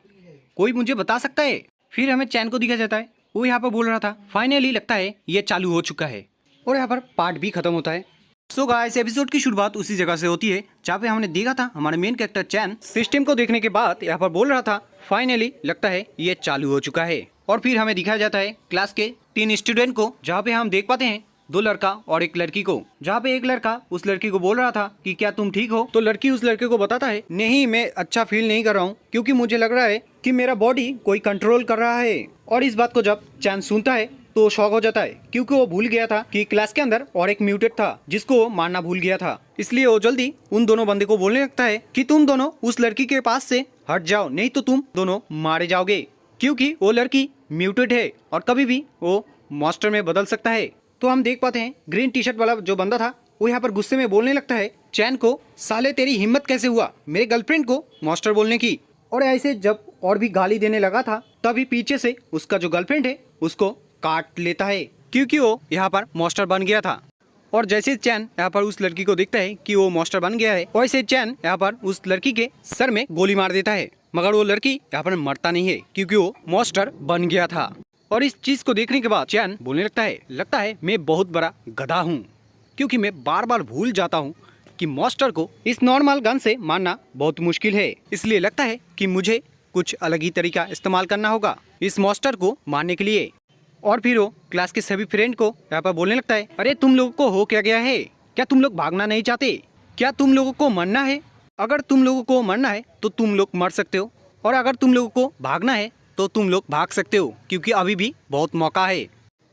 कोई मुझे बता सकता है। फिर हमें चैन को दिखाया जाता है, वो यहाँ पर बोल रहा था फाइनली लगता है ये चालू हो चुका है, और यहाँ पर पार्ट भी खत्म होता है। सो गाइस एपिसोड की शुरुआत उसी जगह से होती है जहाँ पे हमने देखा था हमारे मेन कैरेक्टर चैन सिस्टम को देखने के बाद यहाँ पर बोल रहा था फाइनली लगता है ये चालू हो चुका है। और फिर हमें दिखाया जाता है क्लास के 3 स्टूडेंट को, जहाँ पे हम देख पाते हैं 2 लड़का और एक लड़की को, जहाँ पे एक लड़का उस लड़की को बोल रहा था कि क्या तुम ठीक हो, तो लड़की उस लड़के को बताता है नहीं मैं अच्छा फील नहीं कर रहा हूँ, क्योंकि मुझे लग रहा है कि मेरा बॉडी कोई कंट्रोल कर रहा है। और इस बात को जब चैन सुनता है तो शॉक हो जाता है, क्योंकि वो भूल गया था कि क्लास के अंदर और एक म्यूटेट था जिसको वो मारना भूल गया था। इसलिए वो जल्दी उन दोनों बंदे को बोलने लगता है कि तुम दोनों उस लड़की के पास से हट जाओ, नहीं तो तुम दोनों मारे जाओगे, क्योंकि वो लड़की म्यूटेट है और कभी भी वो मॉन्स्टर में बदल सकता है। तो हम देख पाते हैं ग्रीन टी शर्ट वाला जो बंदा था वो यहाँ पर गुस्से में बोलने लगता है चैन को, साले तेरी हिम्मत कैसे हुआ मेरे गर्लफ्रेंड को मॉन्स्टर बोलने की। और ऐसे जब और भी गाली देने लगा था तभी पीछे से उसका जो गर्लफ्रेंड है उसको काट लेता है, क्योंकि वो यहाँ पर मॉन्स्टर बन गया था। और जैसे चैन यहाँ पर उस लड़की को देखता है कि वो मॉन्स्टर बन गया है, वैसे चैन यहाँ पर उस लड़की के सर में गोली मार देता है, मगर वो लड़की यहाँ पर मरता नहीं है क्योंकि वो मॉन्स्टर बन गया था। और इस चीज को देखने के बाद चैन बोलने लगता है मैं बहुत बड़ा गधा हूँ, क्योंकि मैं बार बार भूल जाता हूँ कि मॉन्स्टर को इस नॉर्मल गन से मारना बहुत मुश्किल है, इसलिए लगता है कि मुझे कुछ अलग ही तरीका इस्तेमाल करना होगा इस मॉन्स्टर को मारने के लिए। और फिर वो क्लास के सभी फ्रेंड को यहाँ पर बोलने लगता है, अरे तुम लोगों को हो क्या गया है? क्या तुम लोग भागना नहीं चाहते? क्या तुम लोगों को मरना है? अगर तुम लोगों को मरना है तो तुम लोग मर सकते हो, और अगर तुम लोगों को भागना है तो तुम लोग भाग सकते हो, क्योंकि अभी भी बहुत मौका है।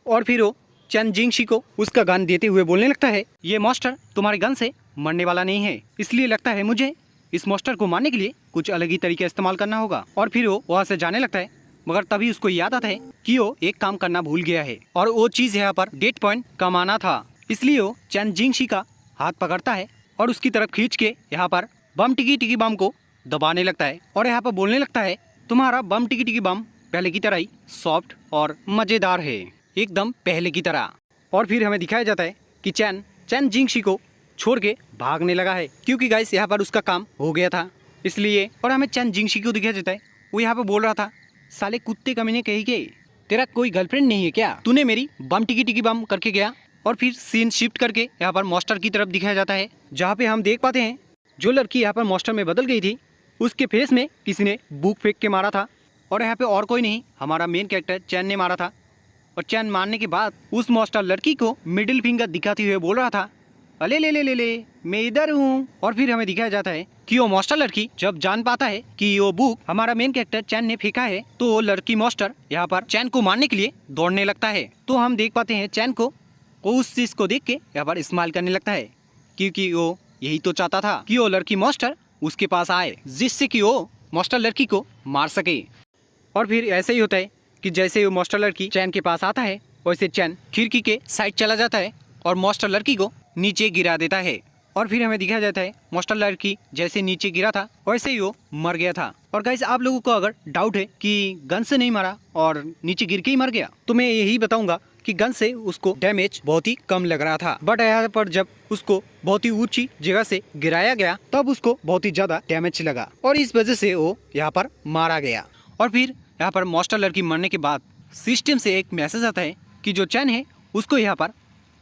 और फिर वो चैन जिंगशी को उसका गन देते हुए बोलने लगता है, ये मॉन्स्टर तुम्हारे गन से मरने वाला नहीं है, इसलिए लगता है मुझे इस मॉन्स्टर को मारने के लिए कुछ अलग ही तरीका इस्तेमाल करना होगा। और फिर वो वहाँ से जाने लगता है, मगर तभी उसको याद आता है कि वो एक काम करना भूल गया है, और वो चीज़ यहाँ पर डेट पॉइंट कमाना था। इसलिए वो चैन जिंगशी का हाथ पकड़ता है और उसकी तरफ खींच के यहाँ पर बम टिकी टिकी बम को दबाने लगता है, और यहाँ पर बोलने लगता है, तुम्हारा बम टिकी टिकी बम पहले की तरह ही सॉफ्ट और मज़ेदार है, एकदम पहले की तरह। और फिर हमें दिखाया जाता है कि चैन जिंगशी को छोड़ के भागने लगा है, क्योंकि गाइस यहाँ पर उसका काम हो गया था इसलिए। और हमें चैन जिंगशी को दिखाया जाता है, वो यहाँ पर बोल रहा था, साले कुत्ते कमीने कही के, तेरा कोई गर्लफ्रेंड नहीं है क्या? तूने मेरी बम टिकी टिकी बम करके गया। और फिर सीन शिफ्ट करके यहाँ पर मॉन्स्टर की तरफ दिखाया जाता है, जहाँ पे हम देख पाते हैं जो लड़की यहाँ पर मॉन्स्टर में बदल गई थी उसके फेस में किसी ने बुक फेंक के मारा था, और यहाँ पे और कोई नहीं, हमारा मेन कैरेक्टर चैन ने मारा था। और चैन मारने के बाद उस मॉन्स्टर लड़की को मिडिल फिंगर दिखाते हुए बोल रहा था, अले ले ले ले ले मैं इधर हूँ। और फिर हमें दिखाया जाता है कि वो मॉन्स्टर लड़की जब जान पाता है कि वो बुक हमारा मेन कैरेक्टर चैन ने फेंका है, तो वो लड़की मॉन्स्टर यहाँ पर चैन को मारने के लिए दौड़ने लगता है। तो हम देख पाते हैं चैन को वो उस चीज को देख के यहाँ पर स्माइल करने लगता है, क्योंकि वो यही तो चाहता था कि वो लड़की मॉन्स्टर उसके पास आए, जिससे कि वो मॉन्स्टर लड़की को मार सके। और फिर ऐसे ही होता है कि जैसे वो मॉन्स्टर लड़की चैन के पास आता है, वैसे चैन खिड़की के साइड चला जाता है और मॉन्स्टर लड़की को नीचे गिरा देता है। और फिर हमें दिखाया जाता है मॉन्स्टर लड़की जैसे नीचे गिरा था वैसे ही वो मर गया था। और गाइस आप लोगों को अगर डाउट है कि गन से नहीं मारा और नीचे गिर के ही मर गया, तो मैं यही बताऊंगा कि गन से उसको डैमेज बहुत ही कम लग रहा था, बट यहाँ पर जब उसको बहुत ही ऊंची जगह से गिराया गया तब उसको बहुत ही ज्यादा डैमेज लगा, और इस वजह से वो यहाँ पर मारा गया। और फिर यहाँ पर मॉन्स्टर लड़की मरने के बाद सिस्टम से एक मैसेज आता है कि जो चैन है उसको यहाँ पर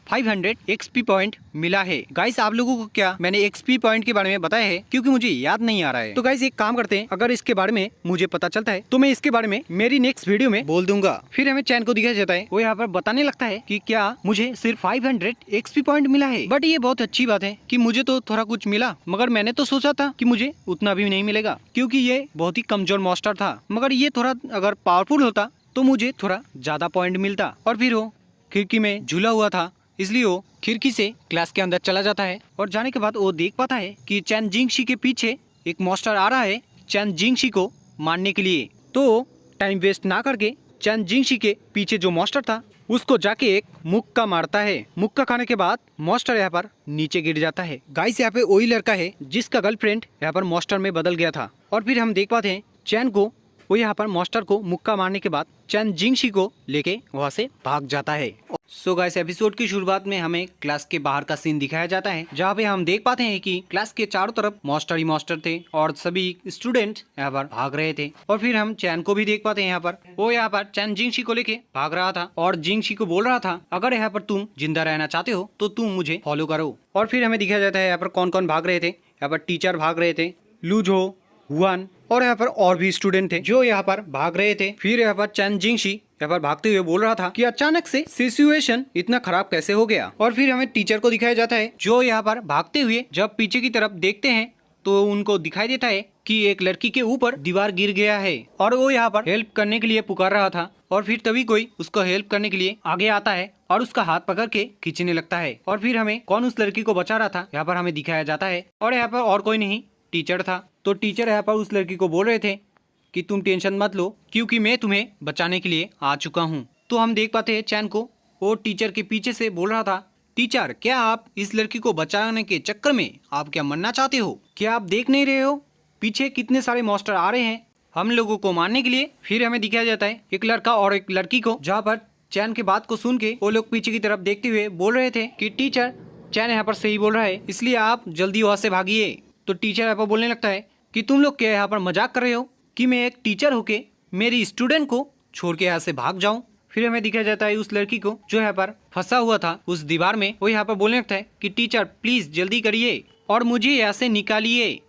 500 XP पॉइंट मिला है। गाइस आप लोगों को क्या मैंने XP पॉइंट के बारे में बताया है, क्योंकि मुझे याद नहीं आ रहा है। तो गाइस एक काम करते हैं, अगर इसके बारे में मुझे पता चलता है तो मैं इसके बारे में मेरी नेक्स्ट वीडियो में बोल दूंगा। फिर हमें चैन को दिखाया जाता है, वो यहाँ पर बताने लगता है कि क्या मुझे सिर्फ 500 XP पॉइंट मिला है, बट ये बहुत अच्छी बात है कि मुझे तो थोड़ा कुछ मिला, मगर मैंने तो सोचा था कि मुझे उतना भी नहीं मिलेगा, क्योंकि ये बहुत ही कमजोर मॉन्स्टर था। मगर ये थोड़ा अगर पावरफुल होता तो मुझे थोड़ा ज्यादा पॉइंट मिलता। और फिर वो खिड़की में झूला हुआ था, इसलिए वो खिड़की से क्लास के अंदर चला जाता है, और जाने के बाद वो देख पाता है कि चैन जिंगशी के पीछे एक मॉन्स्टर आ रहा है चैन जिंगशी को मारने के लिए। तो टाइम वेस्ट ना करके चैन जिंगशी के पीछे जो मॉन्स्टर था उसको जाके एक मुक्का मारता है। मुक्का खाने के बाद मॉन्स्टर यहाँ पर नीचे गिर जाता है। गाइस यहाँ पे वही लड़का है जिसका गर्लफ्रेंड यहाँ पर मॉन्स्टर में बदल गया था। और फिर हम देख पाते हैं चैन को, वो यहाँ पर मॉन्स्टर को मुक्का मारने के बाद चैन जिंगशी को लेके वहाँ से भाग जाता है। सो गाइस एपिसोड की शुरुआत में हमें क्लास के बाहर का सीन दिखाया जाता है, जहाँ पे हम देख पाते हैं कि क्लास के चारों तरफ मॉन्स्टर ही मॉन्स्टर थे और सभी स्टूडेंट यहाँ पर भाग रहे थे। और फिर हम चैन को भी देख पाते हैं, यहाँ पर वो यहाँ पर चैन जिंगशी को लेके भाग रहा था और जिंगशी को बोल रहा था, अगर यहाँ पर तुम जिंदा रहना चाहते हो तो तुम मुझे फॉलो करो। और फिर हमें दिखाया जाता है यहाँ पर कौन कौन भाग रहे थे। यहाँ पर टीचर भाग रहे थे, लूजो, हुआन, और यहाँ पर और भी स्टूडेंट थे जो यहाँ पर भाग रहे थे। फिर यहाँ पर चैन जिंगशी यहाँ पर भागते हुए बोल रहा था कि अचानक से सिचुएशन इतना खराब कैसे हो गया। और फिर हमें टीचर को दिखाया जाता है जो यहाँ पर भागते हुए जब पीछे की तरफ देखते हैं तो उनको दिखाई देता है कि एक लड़की के ऊपर दीवार गिर गया है और वो यहाँ पर हेल्प करने के लिए पुकार रहा था। और फिर तभी कोई उसको हेल्प करने के लिए आगे आता है और उसका हाथ पकड़ के खींचने लगता है। और फिर हमें कौन उस लड़की को बचा रहा था यहाँ पर हमें दिखाया जाता है, और यहाँ पर और कोई नहीं टीचर था। तो टीचर यहाँ पर उस लड़की को बोल रहे थे कि तुम टेंशन मत लो, क्योंकि मैं तुम्हें बचाने के लिए आ चुका हूँ। तो हम देख पाते हैं चैन को वो टीचर के पीछे से बोल रहा था, टीचर क्या आप इस लड़की को बचाने के चक्कर में आप क्या मरना चाहते हो? क्या आप देख नहीं रहे हो पीछे कितने सारे मॉन्स्टर आ रहे हैं हम लोगों को मारने के लिए? फिर हमें दिखाया जाता है एक लड़का और एक लड़की को, जहाँ पर चैन के बात को सुन के वो लोग पीछे की तरफ देखते हुए बोल रहे थे कि टीचर चैन यहाँ पर सही बोल रहा है, इसलिए आप जल्दी वहाँ से भागिए। तो टीचर यहाँ पर बोलने लगता है कि तुम लोग क्या यहाँ पर मजाक कर रहे हो कि मैं एक टीचर होके मेरी स्टूडेंट को छोड़ के यहाँ से भाग जाऊं? फिर हमें दिखाया जाता है उस लड़की को जो यहाँ पर फंसा हुआ था उस दीवार में, वो यहाँ पर बोलने लगता है कि टीचर प्लीज जल्दी करिए और मुझे यहाँ से निकालिए।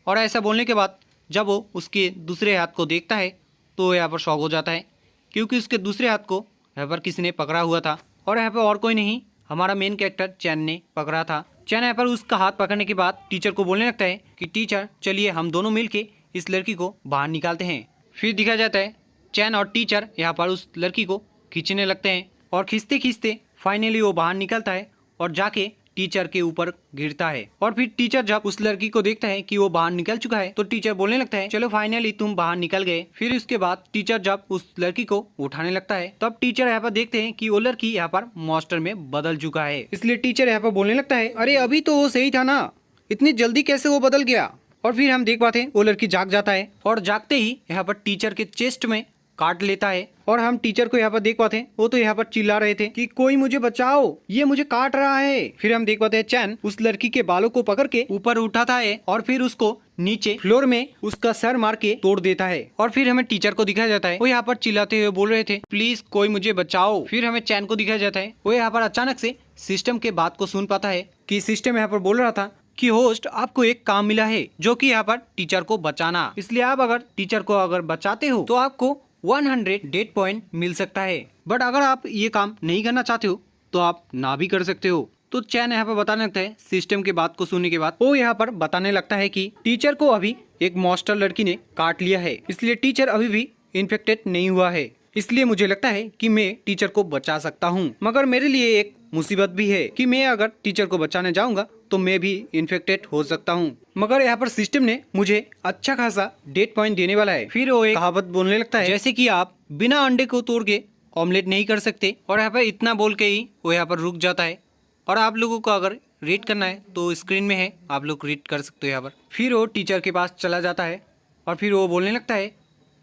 और ऐसा बोलने के बाद जब वो उसके दूसरे हाथ को देखता है तो यहाँ पर शॉक हो जाता है, क्योंकि उसके दूसरे हाथ को यहाँ पर किसी ने पकड़ा हुआ था और यहाँ पर और कोई नहीं, हमारा मेन कैरेक्टर चैन ने पकड़ा था। चैन यहाँ पर उसका हाथ पकड़ने के बाद टीचर को बोलने लगता है कि टीचर चलिए हम दोनों मिलके इस लड़की को बाहर निकालते हैं। फिर दिखा जाता है चैन और टीचर यहाँ पर उस लड़की को खींचने लगते हैं और खींचते खींचते फाइनली वो बाहर निकलता है और जाके टीचर के ऊपर गिरता है। और फिर टीचर जब उस लड़की को देखता है कि वो बाहर निकल चुका है तो टीचर बोलने लगता है चलो फाइनली तुम बाहर निकल गए। फिर उसके बाद टीचर जब उस लड़की को उठाने लगता है तब टीचर यहाँ पर देखते हैं कि वो लड़की यहाँ पर मॉन्स्टर में बदल चुका है। इसलिए टीचर यहाँ पर बोलने लगता है अरे अभी तो वो सही था ना, इतनी जल्दी कैसे वो बदल गया। और फिर हम देख पाते हैं वो लड़की जाग जाता है और जागते ही यहाँ पर टीचर के चेस्ट में काट लेता है। और हम टीचर को यहाँ पर देख पाते हैं वो तो यहाँ पर चिल्ला रहे थे कि कोई मुझे बचाओ, ये मुझे काट रहा है। फिर हम देख पाते हैं चैन उस लड़की के बालों को पकड़ के ऊपर उठाता है और फिर उसको नीचे फ्लोर में उसका सर मार के तोड़ देता है। और फिर हमें टीचर को दिखाया जाता है वो यहाँ पर चिल्लाते हुए बोल रहे थे प्लीज कोई मुझे बचाओ। फिर हमें चैन को दिखाया जाता है वो यहाँ पर अचानक से सिस्टम के बात को सुन पाता है कि सिस्टम यहाँ पर बोल रहा था कि होस्ट आपको एक काम मिला है जो कि यहाँ पर टीचर को बचाना, इसलिए आप अगर टीचर को अगर बचाते हो तो आपको 100 डेट पॉइंट मिल सकता है, बट अगर आप ये काम नहीं करना चाहते हो तो आप ना भी कर सकते हो। तो चैन यहाँ पर बताने लगता है सिस्टम की बात को सुनने के बाद वो यहाँ पर बताने लगता है कि टीचर को अभी एक मॉन्स्टर लड़की ने काट लिया है, इसलिए टीचर अभी भी इन्फेक्टेड नहीं हुआ है। इसलिए मुझे लगता है कि मैं टीचर को बचा सकता हूँ, मगर मेरे लिए एक मुसीबत भी है कि मैं अगर टीचर को बचाने जाऊंगा तो मैं भी इन्फेक्टेड हो सकता हूँ। मगर यहाँ पर सिस्टम ने मुझे अच्छा खासा डेट पॉइंट देने वाला है। फिर वो एक कहावत बोलने लगता है जैसे कि आप बिना अंडे को तोड़ के ऑमलेट नहीं कर सकते। और यहाँ पर इतना बोल के ही वो यहाँ पर रुक जाता है। और आप लोगों को अगर रीड करना है तो स्क्रीन में है, आप लोग रीड कर सकते हो यहाँ पर। फिर वो टीचर के पास चला जाता है और फिर वो बोलने लगता है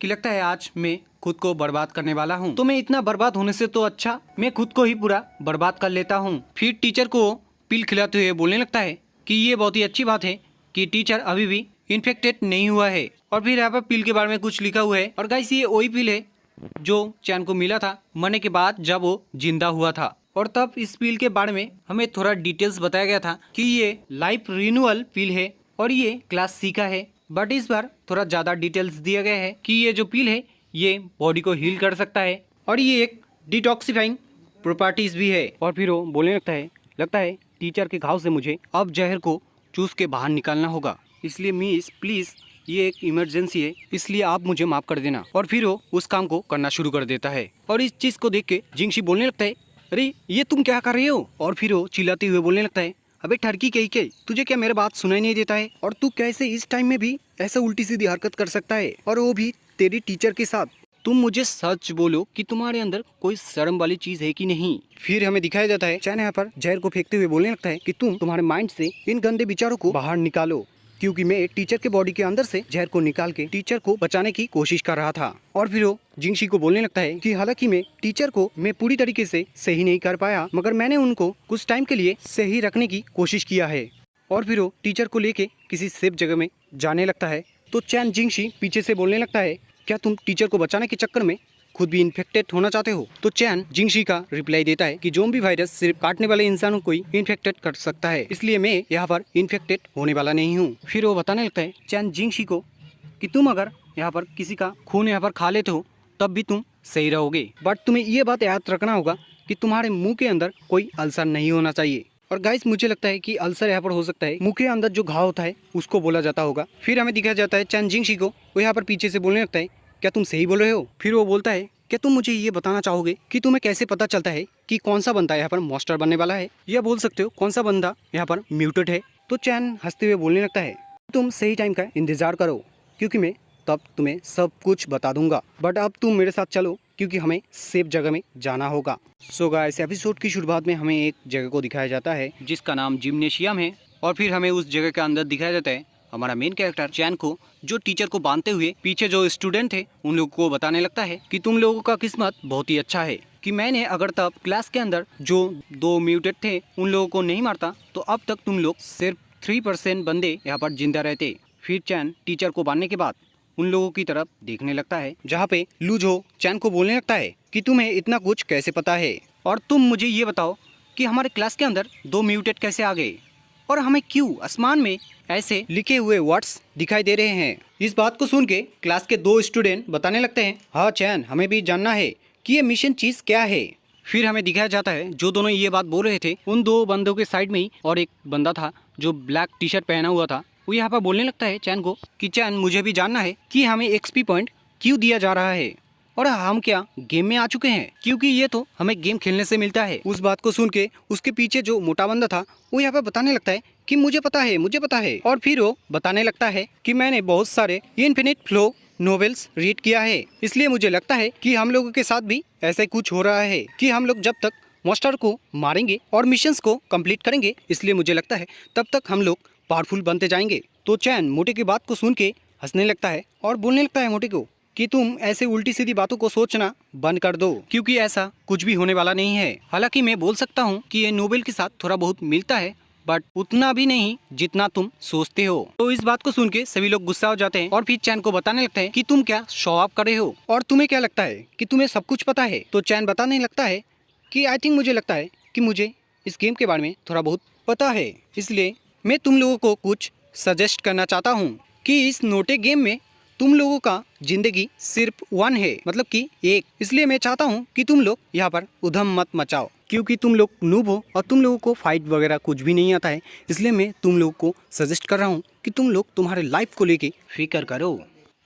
कि लगता है आज मैं खुद को बर्बाद करने वाला हूँ, तो मैं इतना बर्बाद होने से तो अच्छा मैं खुद को ही पूरा बर्बाद कर लेता हूँ। फिर टीचर को पिल खिलाते हुए बोलने लगता है कि ये बहुत ही अच्छी बात है कि टीचर अभी भी इन्फेक्टेड नहीं हुआ है। और फिर यहाँ पर पिल के बारे में कुछ लिखा हुआ है। और गाइस ये वही पिल है जो चैन को मिला था मरने के बाद जब वो जिंदा हुआ था। और तब इस पिल के बारे में हमें थोड़ा डिटेल्स बताया गया था कि ये लाइफ रिन्यूअल पिल है और ये क्लास सी का है, बट इस बार थोड़ा ज़्यादा डिटेल्स दिया गया है कि ये जो पिल है ये बॉडी को हील कर सकता है और ये एक डिटॉक्सिफाइंग प्रॉपर्टीज भी है। और फिर वो बोलने लगता है टीचर के घाव से मुझे अब जहर को चूस के बाहर निकालना होगा, इसलिए मिस प्लीज़ ये एक इमरजेंसी है, इसलिए आप मुझे माफ़ कर देना। और फिर वो उस काम को करना शुरू कर देता है। और इस चीज़ को देख के जिंगशी बोलने लगता है अरे ये तुम क्या कर रहे हो। और फिर वो चिल्लाते हुए बोलने लगता है अबे ठरकी कही के, तुझे क्या मेरी बात सुनाई नहीं देता है, और तू कैसे इस टाइम में भी ऐसा उल्टी सीधी हरकत कर सकता है, और वो भी तेरी टीचर के साथ। तुम मुझे सच बोलो कि तुम्हारे अंदर कोई शर्म वाली चीज है कि नहीं। फिर हमें दिखाया जाता है चैन यहाँ पर जहर को फेंकते हुए बोलने लगता है कि तुम तुम्हारे माइंड से इन गंदे विचारों को बाहर निकालो, क्योंकि मैं टीचर के बॉडी के अंदर से जहर को निकाल के टीचर को बचाने की कोशिश कर रहा था। और फिर वो जिंगशी को बोलने लगता है कि हालांकि मैं टीचर को मैं पूरी तरीके से सही नहीं कर पाया, मगर मैंने उनको कुछ टाइम के लिए सही रखने की कोशिश किया है। और फिर वो टीचर को लेके किसी सेफ जगह में जाने लगता है। तो चैन जिंगशी पीछे से बोलने लगता है क्या तुम टीचर को बचाने के चक्कर में खुद भी इन्फेक्टेड होना चाहते हो। तो चैन जिंगशी का रिप्लाई देता है कि ज़ोंबी वायरस सिर्फ काटने वाले इंसानों को ही इन्फेक्टेड कर सकता है, इसलिए मैं यहाँ पर इन्फेक्टेड होने वाला नहीं हूँ। फिर वो बताने लगता है चैन जिंगशी को कि तुम अगर यहाँ पर किसी का खून यहाँ पर खा लेते हो तब भी तुम सही रहोगे, बट तुम्हें ये बात याद रखना होगा कि तुम्हारे मुंह के अंदर कोई अल्सर नहीं होना चाहिए। और गाइस मुझे लगता है कि अल्सर यहाँ पर हो सकता है मुंह के अंदर जो घाव होता है उसको बोला जाता होगा। फिर हमें दिखाया जाता है चैन जिंगशी को वो यहाँ पर पीछे से बोलने लगता है क्या तुम सही बोल रहे हो। फिर वो बोलता है क्या तुम मुझे ये बताना चाहोगे कि तुम्हें कैसे पता चलता है कि कौन सा बंदा यहाँ पर मॉन्स्टर बनने वाला है, या बोल सकते हो कौन सा बंदा यहाँ पर म्यूटेड है। तो चैन हंसते हुए बोलने लगता है तुम सही टाइम का इंतजार करो, क्योंकि मैं तब तुम्हें सब कुछ बता दूंगा, बट अब तुम मेरे साथ चलो क्योंकि हमें सेफ जगह में जाना होगा। सो गाइस एपिसोड की शुरुआत में हमें एक जगह को दिखाया जाता है जिसका नाम जिम्नेशियम है। और फिर हमें उस जगह के अंदर दिखाया जाता है हमारा मेन कैरेक्टर चैन को, जो टीचर को बांधते हुए पीछे जो स्टूडेंट थे उन लोगों को बताने लगता है कि तुम लोगों का किस्मत बहुत ही अच्छा है कि मैंने अगर तब क्लास के अंदर जो 2 म्यूटेड थे उन लोगों को नहीं मारता तो अब तक तुम लोग सिर्फ 3% बंदे यहाँ पर जिंदा रहते। फिर चैन टीचर को बांधने के बाद उन लोगों की तरफ देखने लगता है जहाँ पे लूजो चैन को बोलने लगता है कि तुम्हें इतना कुछ कैसे पता है, और तुम मुझे ये बताओ कि हमारे क्लास के अंदर 2 म्यूटेड कैसे आ गए, और हमें क्यों आसमान में ऐसे लिखे हुए वर्ड्स दिखाई दे रहे हैं। इस बात को सुन के क्लास के 2 स्टूडेंट बताने लगते हैं हाँ चैन हमें भी जानना है कि ये मिशन चीज क्या है। फिर हमें दिखाया जाता है जो दोनों ये बात बोल रहे थे उन दो बंदों के साइड में ही और एक बंदा था जो ब्लैक टी शर्ट पहना हुआ था, वो यहाँ पर बोलने लगता है चैन को कि चैन मुझे भी जानना है कि हमें एक्सपी पॉइंट क्यों दिया जा रहा है और हम क्या गेम में आ चुके हैं, क्योंकि ये तो हमें गेम खेलने से मिलता है। उस बात को सुन के उसके पीछे जो मोटा बंदा था वो यहाँ पर बताने लगता है कि मुझे पता है, मुझे पता है। और फिर वो बताने लगता है कि मैंने बहुत सारे इन्फिनिट फ्लो नोवेल्स रीड किया है, इसलिए मुझे लगता है कि हम लोगों के साथ भी ऐसा कुछ हो रहा है कि हम लोग जब तक मॉन्स्टर को मारेंगे और मिशंस को कंप्लीट करेंगे, इसलिए मुझे लगता है तब तक हम लोग पावरफुल बनते जाएंगे। तो चैन मोटे की बात को सुन के हंसने लगता है और बोलने लगता है मोटे को कि तुम ऐसे उल्टी सीधी बातों को सोचना बंद कर दो, क्योंकि ऐसा कुछ भी होने वाला नहीं है। हालांकि मैं बोल सकता हूँ कि ये नोबेल के साथ थोड़ा बहुत मिलता है, बट उतना भी नहीं जितना तुम सोचते हो। तो इस बात को सुन के सभी लोग गुस्सा हो जाते हैं और फिर चैन को बताने लगते हैं कि तुम क्या शो ऑफ कर रहे हो और तुम्हें क्या लगता है कि तुम्हें सब कुछ पता है। तो चैन बताने लगता है कि आई थिंक मुझे लगता है कि मुझे इस गेम के बारे में थोड़ा बहुत पता है, इसलिए मैं तुम लोगों को कुछ सजेस्ट करना चाहता हूँ कि इस नोटे गेम में तुम लोगों का जिंदगी सिर्फ वन है, मतलब कि एक। इसलिए मैं चाहता हूँ कि तुम लोग यहाँ पर उधम मत मचाओ, क्योंकि तुम लोग नूब हो और तुम लोगों को फाइट वगैरह कुछ भी नहीं आता है। इसलिए मैं तुम लोगों को सजेस्ट कर रहा हूँ कि तुम लोग तुम्हारे लाइफ को लेके फिक्र करो।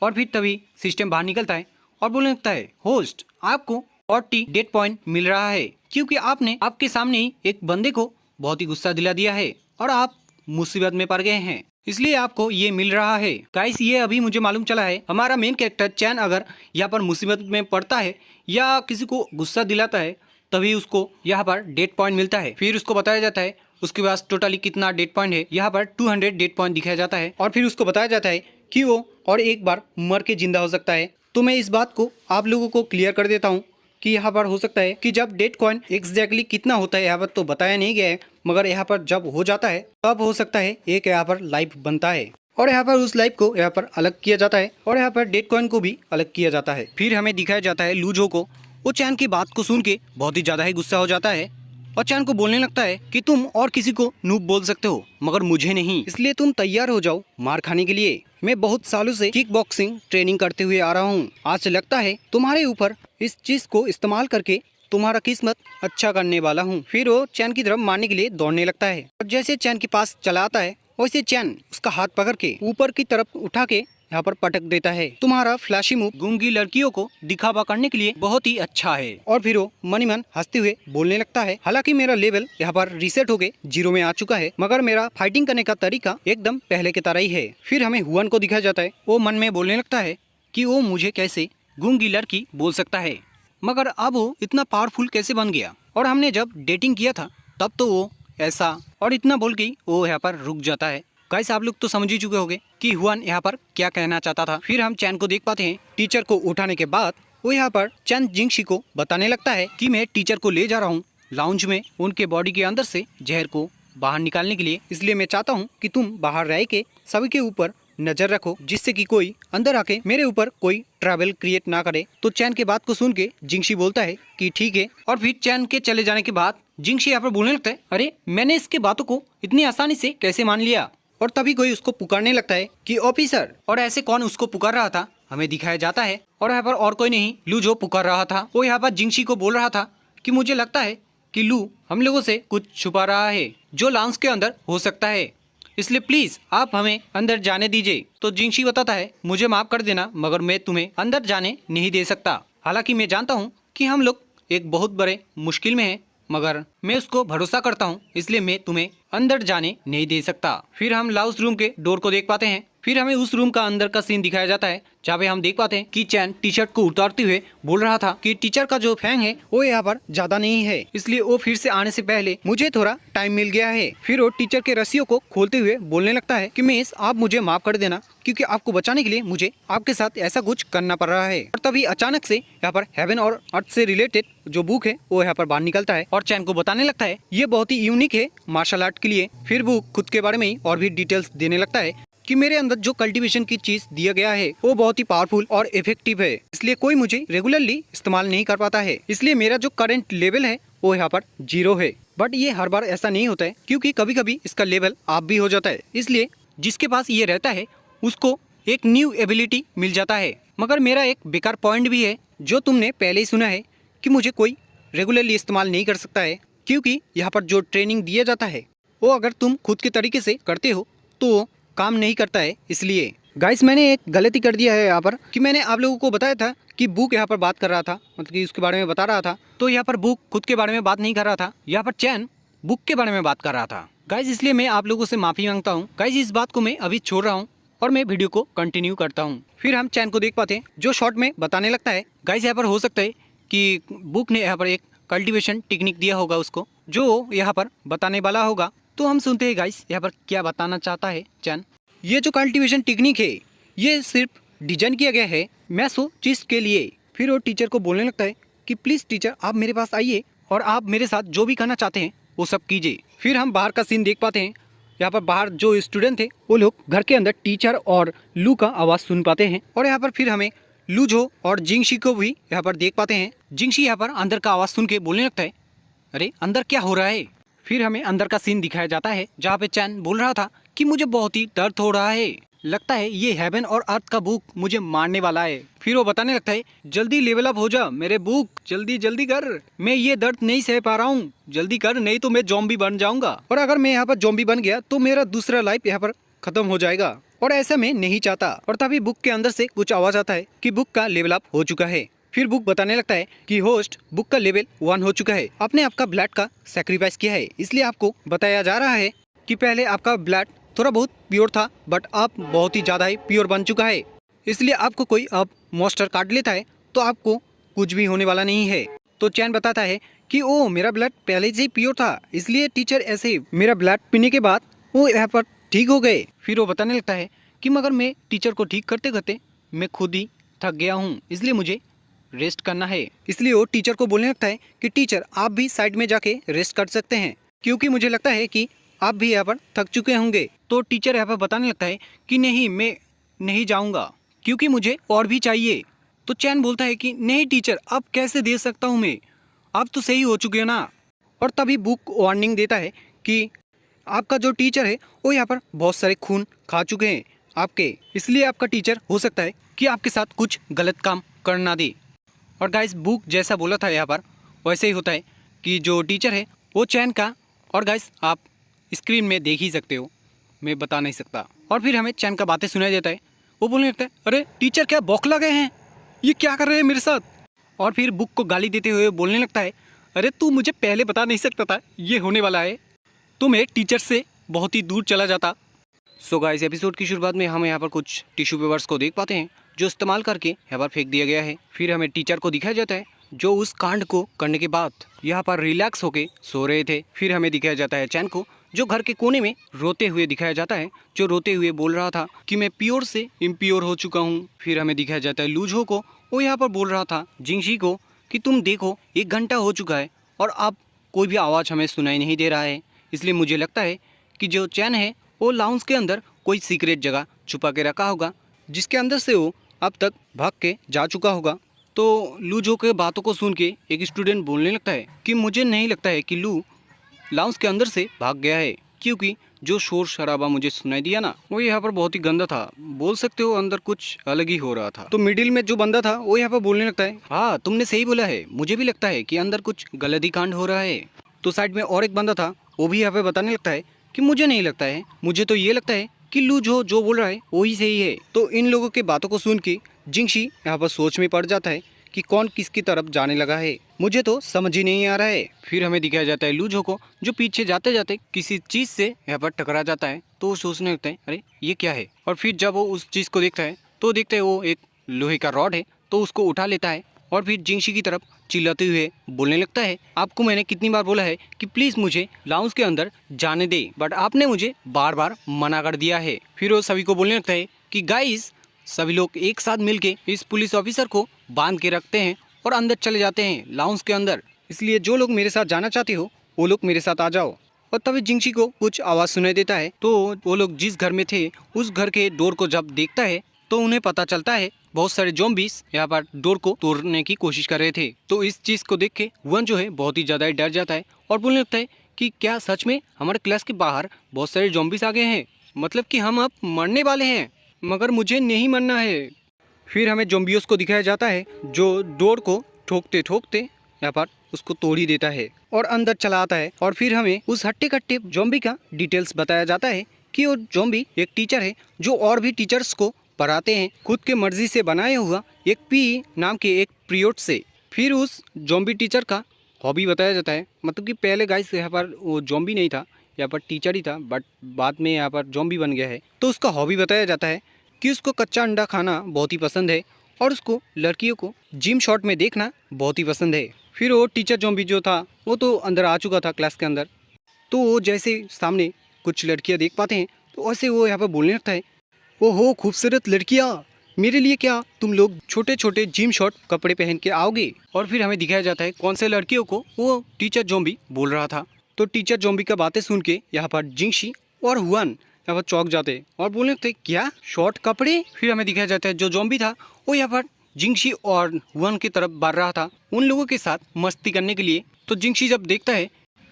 और फिर तभी सिस्टम बाहर निकलता है और बोलने लगता है होस्ट आपको 40 डेट पॉइंट मिल रहा है, क्योंकि आपने आपके सामने ही एक बंदे को बहुत ही गुस्सा दिला दिया है और आप मुसीबत में पड़ गए हैं, इसलिए आपको ये मिल रहा है। गाइस ये अभी मुझे मालूम चला है हमारा मेन कैरेक्टर चैन अगर यहाँ पर मुसीबत में पड़ता है या किसी को गुस्सा दिलाता है तभी उसको यहाँ पर डेट पॉइंट मिलता है। फिर उसको बताया जाता है उसके पास टोटली कितना डेट पॉइंट है, यहाँ पर 200 डेट पॉइंट दिखाया जाता है और फिर उसको बताया जाता है कि वो और एक बार मर के जिंदा हो सकता है। तो मैं इस बात को आप लोगों को क्लियर कर देता हूँ कि यहाँ पर हो सकता है कि जब डेट कॉइन एग्जैक्टली कितना होता है यहाँ पर तो बताया नहीं गया है, मगर यहाँ पर जब हो जाता है तब हो सकता है एक यहाँ पर लाइफ बनता है और यहाँ पर उस लाइफ को यहाँ पर अलग किया जाता है और यहाँ पर डेट कॉइन को भी अलग किया जाता है। फिर हमें दिखाया जाता है लूजो को, वो चैन की बात को सुन के बहुत ही ज्यादा ही गुस्सा हो जाता है और चैन को बोलने लगता है कि तुम और किसी को नूब बोल सकते हो मगर मुझे नहीं, इसलिए तुम तैयार हो जाओ मार खाने के लिए। मैं बहुत सालों से किक बॉक्सिंग ट्रेनिंग करते हुए आ रहा हूँ, आज से लगता है तुम्हारे ऊपर इस चीज को इस्तेमाल करके तुम्हारा किस्मत अच्छा करने वाला हूँ। फिर वो चैन की तरफ मारने के लिए दौड़ने लगता है और जैसे चैन के पास चला आता है वैसे चैन उसका हाथ पकड़ के ऊपर की तरफ उठा के यहाँ पर पटक देता है। तुम्हारा फ्लैशी मूव गूंगी लड़कियों को दिखावा करने के लिए बहुत ही अच्छा है। और फिर वो मनी मन हंसते हुए बोलने लगता है हालांकि मेरा लेवल यहाँ पर रीसेट होके 0 में आ चुका है, मगर मेरा फाइटिंग करने का तरीका एकदम पहले की तरह ही है। फिर हमें हुआन को दिखाया जाता है, वो मन में बोलने लगता है कि वो मुझे कैसे गूंगी लड़की बोल सकता है, मगर अब वो इतना पावरफुल कैसे बन गया। और हमने जब डेटिंग किया था तब तो वो ऐसा और इतना बोल के वो यहाँ पर रुक जाता है। गाइस आप लोग तो समझ ही चुके होंगे कि हुआन यहाँ पर क्या कहना चाहता था। फिर हम चैन को देख पाते हैं टीचर को उठाने के बाद वो यहाँ पर चैन जिंगशी को बताने लगता है कि मैं टीचर को ले जा रहा हूँ लाउंज में उनके बॉडी के अंदर से जहर को बाहर निकालने के लिए, इसलिए मैं चाहता हूँ कि तुम बाहर रह के सभी के ऊपर नजर रखो जिससे कि कोई अंदर आके मेरे ऊपर कोई ट्रबल क्रिएट ना करे। तो चैन के बात को सुन के जिंगशी बोलता है कि ठीक है। और फिर चैन के चले जाने के बाद जिंगशी यहाँ पर बोलने लगता है अरे मैंने इसके बातों को इतनी आसानी से कैसे मान लिया। और तभी कोई उसको पुकारने लगता है कि ऑफिसर, और ऐसे कौन उसको पुकार रहा था हमें दिखाया जाता है और यहाँ पर और कोई नहीं लू जो पुकार रहा था। वो यहाँ पर जिंगशी को बोल रहा था कि मुझे लगता है कि लू हम लोगों से कुछ छुपा रहा है जो लाउंज के अंदर हो सकता है, इसलिए प्लीज आप हमें अंदर जाने दीजिए। तो जिंगशी बताता है मुझे माफ कर देना मगर मैं तुम्हें अंदर जाने नहीं दे सकता। हालांकि मैं जानता हूँ कि हम लोग एक बहुत बड़े मुश्किल में हैं, मगर मैं उसको भरोसा करता हूँ इसलिए मैं तुम्हें अंदर जाने नहीं दे सकता। फिर हम लाउस रूम के डोर को देख पाते हैं। फिर हमें उस रूम का अंदर का सीन दिखाया जाता है जहाँ पे हम देख पाते हैं कि चैन टी शर्ट को उतारते हुए बोल रहा था कि टीचर का जो फैंग है वो यहाँ पर ज्यादा नहीं है, इसलिए वो फिर से आने से पहले मुझे थोड़ा टाइम मिल गया है। फिर वो टीचर के रस्सियों को खोलते हुए बोलने लगता है कि मिस आप मुझे माफ कर देना क्योंकि आपको बचाने के लिए मुझे आपके साथ ऐसा कुछ करना पड़ रहा है। और तभी अचानक से यहाँ पर हेवन और अर्थ से रिलेटेड जो बुक है वो यहाँ पर बाहर निकलता है और चैन को बताने लगता है ये बहुत ही यूनिक है मार्शल आर्ट के लिए। फिर बुक खुद के बारे में ही और भी डिटेल्स देने लगता है कि मेरे अंदर जो कल्टीवेशन की चीज दिया गया है वो बहुत ही पावरफुल और इफेक्टिव है, इसलिए कोई मुझे रेगुलरली इस्तेमाल नहीं कर पाता है, इसलिए मेरा जो करंट लेवल है वो यहाँ पर 0 है। बट ये हर बार ऐसा नहीं होता है क्योंकि कभी कभी इसका लेवल अप भी हो जाता है, इसलिए जिसके पास ये रहता है उसको एक न्यू एबिलिटी मिल जाता है। मगर मेरा एक बेकार पॉइंट भी है जो तुमने पहले ही सुना है कि मुझे कोई रेगुलरली इस्तेमाल नहीं कर सकता है, क्योंकि यहाँ पर जो ट्रेनिंग दिया जाता है वो अगर तुम खुद के तरीके से करते हो तो वो काम नहीं करता है। इसलिए गाइस मैंने एक गलती कर दिया है यहाँ पर कि मैंने आप लोगों को बताया था कि बुक यहाँ पर बात कर रहा था, मतलब कि उसके बारे में बता रहा था, तो यहाँ पर बुक खुद के बारे में बात नहीं कर रहा था, यहाँ पर चैन बुक के बारे में बात कर रहा था गाइस। इसलिए मैं आप लोगों से माफ़ी मांगता हूँ गाइस, इस बात को मैं अभी छोड़ रहा हूँ और मैं वीडियो को कंटिन्यू करता हूँ। फिर हम चैन को देख पाते हैं जो शॉर्ट में बताने लगता है गाइस। यहाँ पर हो सकता है कि बुक ने यहाँ पर एक कल्टीवेशन टेक्निक दिया होगा उसको, जो यहाँ पर बताने वाला होगा। तो हम सुनते हैं गाइस यहाँ पर क्या बताना चाहता है चैन। ये जो कल्टीवेशन टेक्निक है ये सिर्फ डिजाइन किया गया है मैसोचिस्ट के लिए। फिर वो टीचर को बोलने लगता है कि प्लीज़ टीचर आप मेरे पास आइए और आप मेरे साथ जो भी करना चाहते हैं वो सब कीजिए। फिर हम बाहर का सीन देख पाते हैं। यहाँ पर बाहर जो स्टूडेंट थे वो लोग घर के अंदर टीचर और लू का आवाज़ सुन पाते हैं। और यहाँ पर फिर हमें लूजो और जिंगशी को भी यहाँ पर देख पाते हैं। जिंगशी यहाँ पर अंदर का आवाज़ सुन के बोलने लगता है अरे अंदर क्या हो रहा है। फिर हमें अंदर का सीन दिखाया जाता है जहाँ पे चैन बोल रहा था कि मुझे बहुत ही दर्द हो रहा है, लगता है ये हेवन और अर्थ का बुक मुझे मारने वाला है। फिर वो बताने लगता है जल्दी लेवल अप हो जा मेरे बुक, जल्दी जल्दी कर, मैं ये दर्द नहीं सह पा रहा हूँ, जल्दी कर नहीं तो मैं ज़ॉम्बी बन जाऊंगा। और अगर मैं यहाँ पर ज़ॉम्बी बन गया तो मेरा दूसरा लाइफ यहाँ पर खत्म हो जाएगा और ऐसा मैं नहीं चाहता। और तभी बुक के अंदर से कुछ आवाज आता है कि बुक का लेवल अप हो चुका है। फिर बुक बताने लगता है कि होस्ट बुक का लेवल 1 हो चुका है, आपने आपका ब्लड का सेक्रीफाइस किया है, इसलिए आपको बताया जा रहा है कि पहले आपका ब्लड थोड़ा बहुत प्योर था बट अब बहुत ही ज़्यादा ही प्योर बन चुका है, इसलिए आपको कोई अब मॉन्स्टर काट लेता है तो आपको कुछ भी होने वाला नहीं है। तो चैन बताता है कि ओ मेरा ब्लड पहले से ही प्योर था, इसलिए टीचर ऐसे मेरा ब्लड पीने के बाद वो यहाँ पर ठीक हो गए। फिर वो बताने लगता है कि मगर मैं टीचर को ठीक करते करते मैं खुद ही थक गया हूँ, इसलिए मुझे रेस्ट करना है। इसलिए वो टीचर को बोलने लगता है कि टीचर आप भी साइड में जाके रेस्ट कर सकते हैं, क्योंकि मुझे लगता है कि आप भी यहाँ पर थक चुके होंगे। तो टीचर यहाँ पर बताने लगता है कि नहीं मैं नहीं जाऊँगा क्योंकि मुझे और भी चाहिए। तो चैन बोलता है कि नहीं टीचर अब कैसे दे सकता हूँ मैं, आप तो सही हो चुके हो ना। और तभी बुक वार्निंग देता है कि आपका जो टीचर है वो यहाँ पर बहुत सारे खून खा चुके हैं आपके, इसलिए आपका टीचर हो सकता है कि आपके साथ कुछ गलत काम कर ना दे। और गाइस बुक जैसा बोला था यहाँ पर वैसे ही होता है कि जो टीचर है वो चैन का, और गाइस आप स्क्रीन में देख ही सकते हो, मैं बता नहीं सकता। और फिर हमें चैन का बातें सुनाई देता है, वो बोलने लगता है अरे टीचर क्या बौखला गए हैं, ये क्या कर रहे हैं मेरे साथ। और फिर बुक को गाली देते हुए बोलने लगता है अरे तू मुझे पहले बता नहीं सकता था ये होने वाला है, तो मैं टीचर से बहुत ही दूर चला जाता। सो गाइस एपिसोड की शुरुआत में हम यहाँ पर कुछ टिश्यू पेपर्स को देख पाते हैं जो इस्तेमाल करके यहाँ पर फेंक दिया गया है। फिर हमें टीचर को दिखाया जाता है जो उस कांड को करने के बाद यहाँ पर रिलैक्स होके सो रहे थे। फिर हमें दिखाया जाता है चैन को जो घर के कोने में रोते हुए दिखाया जाता है, जो रोते हुए बोल रहा था कि मैं प्योर से इम्प्योर हो चुका हूँ। फिर हमें दिखाया जाता है लूजो को, वो यहाँ पर बोल रहा था जिंगशी को कि तुम देखो 1 घंटा हो चुका है और अब कोई भी आवाज़ हमें सुनाई नहीं दे रहा है, इसलिए मुझे लगता है कि जो चैन है वो लाउंज के अंदर कोई सीक्रेट जगह छुपा के रखा होगा जिसके अंदर से वो अब तक भाग के जा चुका होगा। तो लूजो के बातों को सुन के एक स्टूडेंट बोलने लगता है कि मुझे नहीं लगता है कि लू लाउंज के अंदर से भाग गया है, क्योंकि जो शोर शराबा मुझे सुनाई दिया ना वो यहाँ पर बहुत ही गंदा था, बोल सकते हो अंदर कुछ अलग ही हो रहा था। तो मिडिल में जो बंदा था वो यहाँ पर बोलने लगता है हाँ तुमने सही बोला है, मुझे भी लगता है कि अंदर कुछ गलत ही कांड हो रहा है। तो साइड में और एक बंदा था वो भी यहाँ पे बताने लगता है कि मुझे नहीं लगता है, मुझे तो ये लगता है कि लू जो बोल रहा है वही सही है। तो इन लोगों के बातों को सुन के जिंगशी यहाँ पर सोच में पड़ जाता है कि कौन किसकी तरफ जाने लगा है, मुझे तो समझ ही नहीं आ रहा है। फिर हमें दिखाया जाता है लूजो को जो पीछे जाते जाते किसी चीज़ से यहाँ पर टकरा जाता है, तो वो सोचने लगता है अरे ये क्या है। और फिर जब वो उस चीज़ को देखता है तो देखता है वो एक लोहे का रॉड है, तो उसको उठा लेता है और फिर जिंगशी की तरफ चिल्लाते हुए बोलने लगता है आपको मैंने कितनी बार बोला है कि प्लीज़ मुझे लाउंज के अंदर जाने दे, बट आपने मुझे बार बार मना कर दिया है। फिर वो सभी को बोलने लगता है कि गाइस सभी लोग एक साथ मिलके इस पुलिस ऑफिसर को बांध के रखते हैं और अंदर चले जाते हैं लाउंज के अंदर, इसलिए जो लोग मेरे साथ जाना चाहते हो वो लोग मेरे साथ आ जाओ। और तभी जिंगशी को कुछ आवाज़ सुनाई देता है, तो वो लोग जिस घर में थे उस घर के डोर को जब देखता है तो उन्हें पता चलता है बहुत सारे ज़ॉम्बीज़ यहाँ पर डोर को तोड़ने की कोशिश कर रहे थे। तो इस चीज़ को देख के वन जो है बहुत ही ज़्यादा डर जाता है और बोलने लगता है कि क्या सच में हमारे क्लास के बाहर बहुत सारे ज़ॉम्बीज़ आ गए हैं, मतलब कि हम अब मरने वाले हैं, मगर मुझे नहीं मरना है। फिर हमें ज़ॉम्बियोस को दिखाया जाता है जो डोर को ठोकते ठोकते यहाँ पर उसको तोड़ ही देता है और अंदर चला आता है। और फिर हमें उस हट्टे कट्टे ज़ॉम्बी का डिटेल्स बताया जाता है कि वो ज़ॉम्बी एक टीचर है जो और भी टीचर्स को पढ़ाते हैं खुद के मर्जी से बनाया हुआ एक पी नाम के एक पीरियड से। फिर उस ज़ॉम्बी टीचर का हॉबी बताया जाता है, मतलब कि पहले गाइस यहाँ पर वो ज़ॉम्बी नहीं था, यहाँ पर टीचर ही था, बट बाद में यहाँ पर ज़ॉम्बी बन गया है। तो उसका हॉबी बताया जाता है कि उसको कच्चा अंडा खाना बहुत ही पसंद है और उसको लड़कियों को जिम शॉट में देखना बहुत ही पसंद है। फिर वो टीचर ज़ॉम्बी जो था वो तो अंदर आ चुका था क्लास के अंदर, तो वो जैसे सामने कुछ लड़कियाँ देख पाते हैं तो वैसे वो यहाँ पर बोलने लगता है, ओहो खूबसूरत लड़कियाँ, मेरे लिए क्या तुम लोग छोटे छोटे जिम शॉट कपड़े पहन के आओगे। और फिर हमें दिखाया जाता है कौन से लड़कियों को वो टीचर ज़ॉम्बी बोल रहा था। तो टीचर ज़ॉम्बी का बातें सुन के यहाँ पर जिंगशी और हुआन यहाँ पर चौंक जाते और बोलने लगते क्या शॉर्ट कपड़े। फिर हमें दिखाया जाता है जो ज़ॉम्बी था वो यहाँ पर जिंगशी और हुआन की तरफ बढ़ रहा था उन लोगों के साथ मस्ती करने के लिए। तो जिंगशी जब देखता है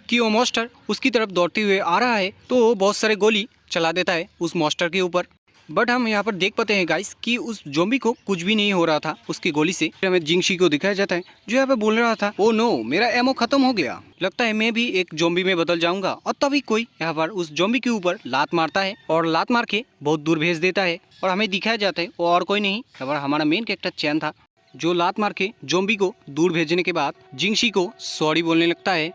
कि वो मॉन्स्टर उसकी तरफ दौड़ते हुए आ रहा है तो वो बहुत सारे गोली चला देता है उस मॉन्स्टर के ऊपर। बट हम यहाँ पर देख पाते हैं गाइस कि उस ज़ॉम्बी को कुछ भी नहीं हो रहा था उसकी गोली से। फिर हमें जिंगशी को दिखाया जाता है जो यहाँ पे बोल रहा था, ओ नो मेरा एमो खत्म हो गया, लगता है मैं भी एक ज़ॉम्बी में बदल जाऊंगा। और तभी कोई यहाँ पर उस ज़ॉम्बी के ऊपर लात मारता है और लात मार के बहुत दूर भेज देता है। और हमें दिखाया जाता है वो और कोई नहीं, यहाँ पर हमारा मेन कैरेक्टर चैन था जो लात मार के ज़ॉम्बी को दूर भेजने के बाद जिंगशी को सॉरी बोलने लगता है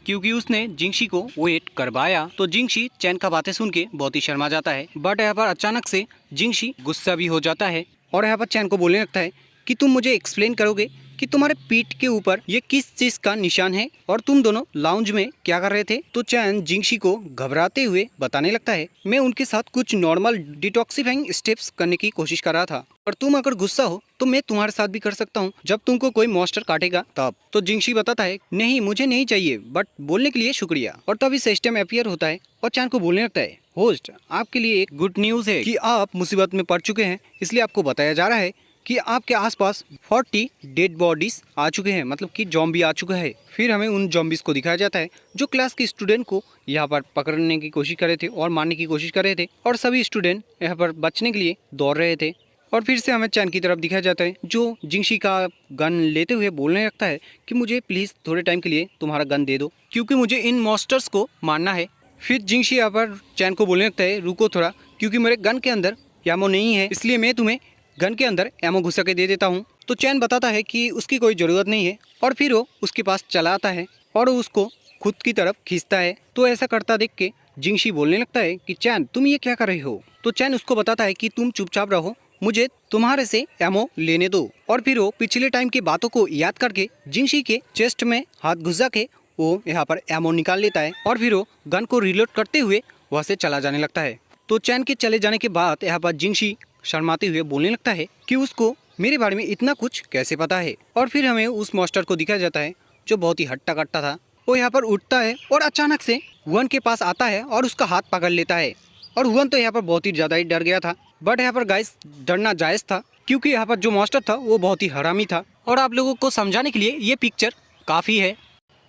क्योंकि उसने जिंगशी को वेट करवाया। तो जिंगशी चैन का बातें सुन के बहुत ही शर्मा जाता है। बट यहाँ पर अचानक से जिंगशी गुस्सा भी हो जाता है और यहाँ पर चैन को बोलने लगता है कि तुम मुझे एक्सप्लेन करोगे कि तुम्हारे पीठ के ऊपर ये किस चीज का निशान है और तुम दोनों लाउंज में क्या कर रहे थे। तो चैन जिंगशी को घबराते हुए बताने लगता है, मैं उनके साथ कुछ नॉर्मल डिटॉक्सिफाइंग स्टेप्स करने की कोशिश कर रहा था और तुम अगर गुस्सा हो तो मैं तुम्हारे साथ भी कर सकता हूँ जब तुमको कोई मॉन्स्टर काटेगा तब। तो जिंगशी बताता है नहीं मुझे नहीं चाहिए बट बोलने के लिए शुक्रिया। और तभी सिस्टम अपीयर होता है और चैन को बोलने लगता है, होस्ट आपके लिए एक गुड न्यूज है कि आप मुसीबत में पड़ चुके हैं, इसलिए आपको बताया जा रहा है कि आपके आसपास 40 डेड बॉडीज आ चुके हैं, मतलब कि ज़ॉम्बी आ चुका है। फिर हमें उन ज़ॉम्बीज को दिखाया जाता है जो क्लास के स्टूडेंट को यहाँ पर पकड़ने की कोशिश कर रहे थे और मारने की कोशिश कर रहे थे और सभी स्टूडेंट यहाँ पर बचने के लिए दौड़ रहे थे। और फिर से हमें चैन की तरफ दिखाया जाता है जो जिंगशी का गन लेते हुए बोलने लगता है कि मुझे प्लीज़ थोड़े टाइम के लिए तुम्हारा गन दे दो क्योंकि मुझे इन मॉन्स्टर्स को मारना है। फिर जिंगशी यहाँ पर चैन को बोलने लगता है रुको थोड़ा, क्योंकि मेरे गन के अंदर एमो नहीं है इसलिए मैं तुम्हें गन के अंदर एमो घुसा के दे देता हूँ। तो चैन बताता है कि उसकी कोई ज़रूरत नहीं है और फिर वो उसके पास चला आता है और उसको खुद की तरफ खींचता है। तो ऐसा करता देख के जिंगशी बोलने लगता है कि चैन तुम ये क्या कर रहे हो। तो चैन उसको बताता है कि तुम चुपचाप रहो, मुझे तुम्हारे से एमो लेने दो। और फिर वो पिछले टाइम की बातों को याद करके जिंगशी के चेस्ट में हाथ घुसा के वो यहाँ पर एमो निकाल लेता है और फिर वो गन को रिलोड करते हुए वहाँ से चला जाने लगता है। तो चैन के चले जाने के बाद यहाँ पर जिंगशी शर्माते हुए बोलने लगता है कि उसको मेरे बारे में इतना कुछ कैसे पता है। और फिर हमें उस मॉन्स्टर को दिखाया जाता है जो बहुत ही हट्टा कट्टा था। वो यहाँ पर उठता है और अचानक से हुआन के पास आता है और उसका हाथ पकड़ लेता है और हुआन तो यहाँ पर बहुत ही ज़्यादा ही डर गया था। बट यहाँ पर गाइस डरना जायज़ था क्योंकि यहाँ पर जो मॉन्स्टर था वो बहुत ही हरामी था और आप लोगों को समझाने के लिए ये पिक्चर काफ़ी है।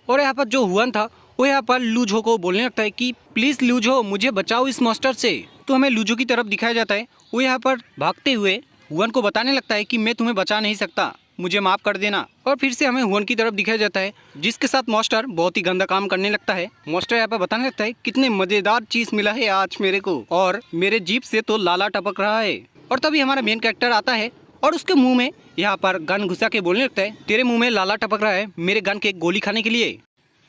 और यहाँ पर जो हुआन था वो यहाँ पर लूजो को बोलने लगता है कि प्लीज़ लूजो मुझे बचाओ इस मॉन्स्टर से। तो हमें लूजो की तरफ दिखाया जाता है वो यहाँ पर भागते हुए हुआन को बताने लगता है कि मैं तुम्हें बचा नहीं सकता, मुझे माफ़ कर देना। और फिर से हमें हुआन की तरफ दिखाया जाता है जिसके साथ मॉन्स्टर बहुत ही गंदा काम करने लगता है। मॉन्स्टर यहाँ पर बताने लगता है कितने मज़ेदार चीज़ मिला है आज मेरे को और मेरे जीभ से तो लाला टपक रहा है। और तभी हमारा मेन कैरेक्टर आता है और उसके मुँह में यहाँ पर गन घुसा के बोलने लगता है तेरे मुँह में लाला टपक रहा है मेरे गन के गोली खाने के लिए।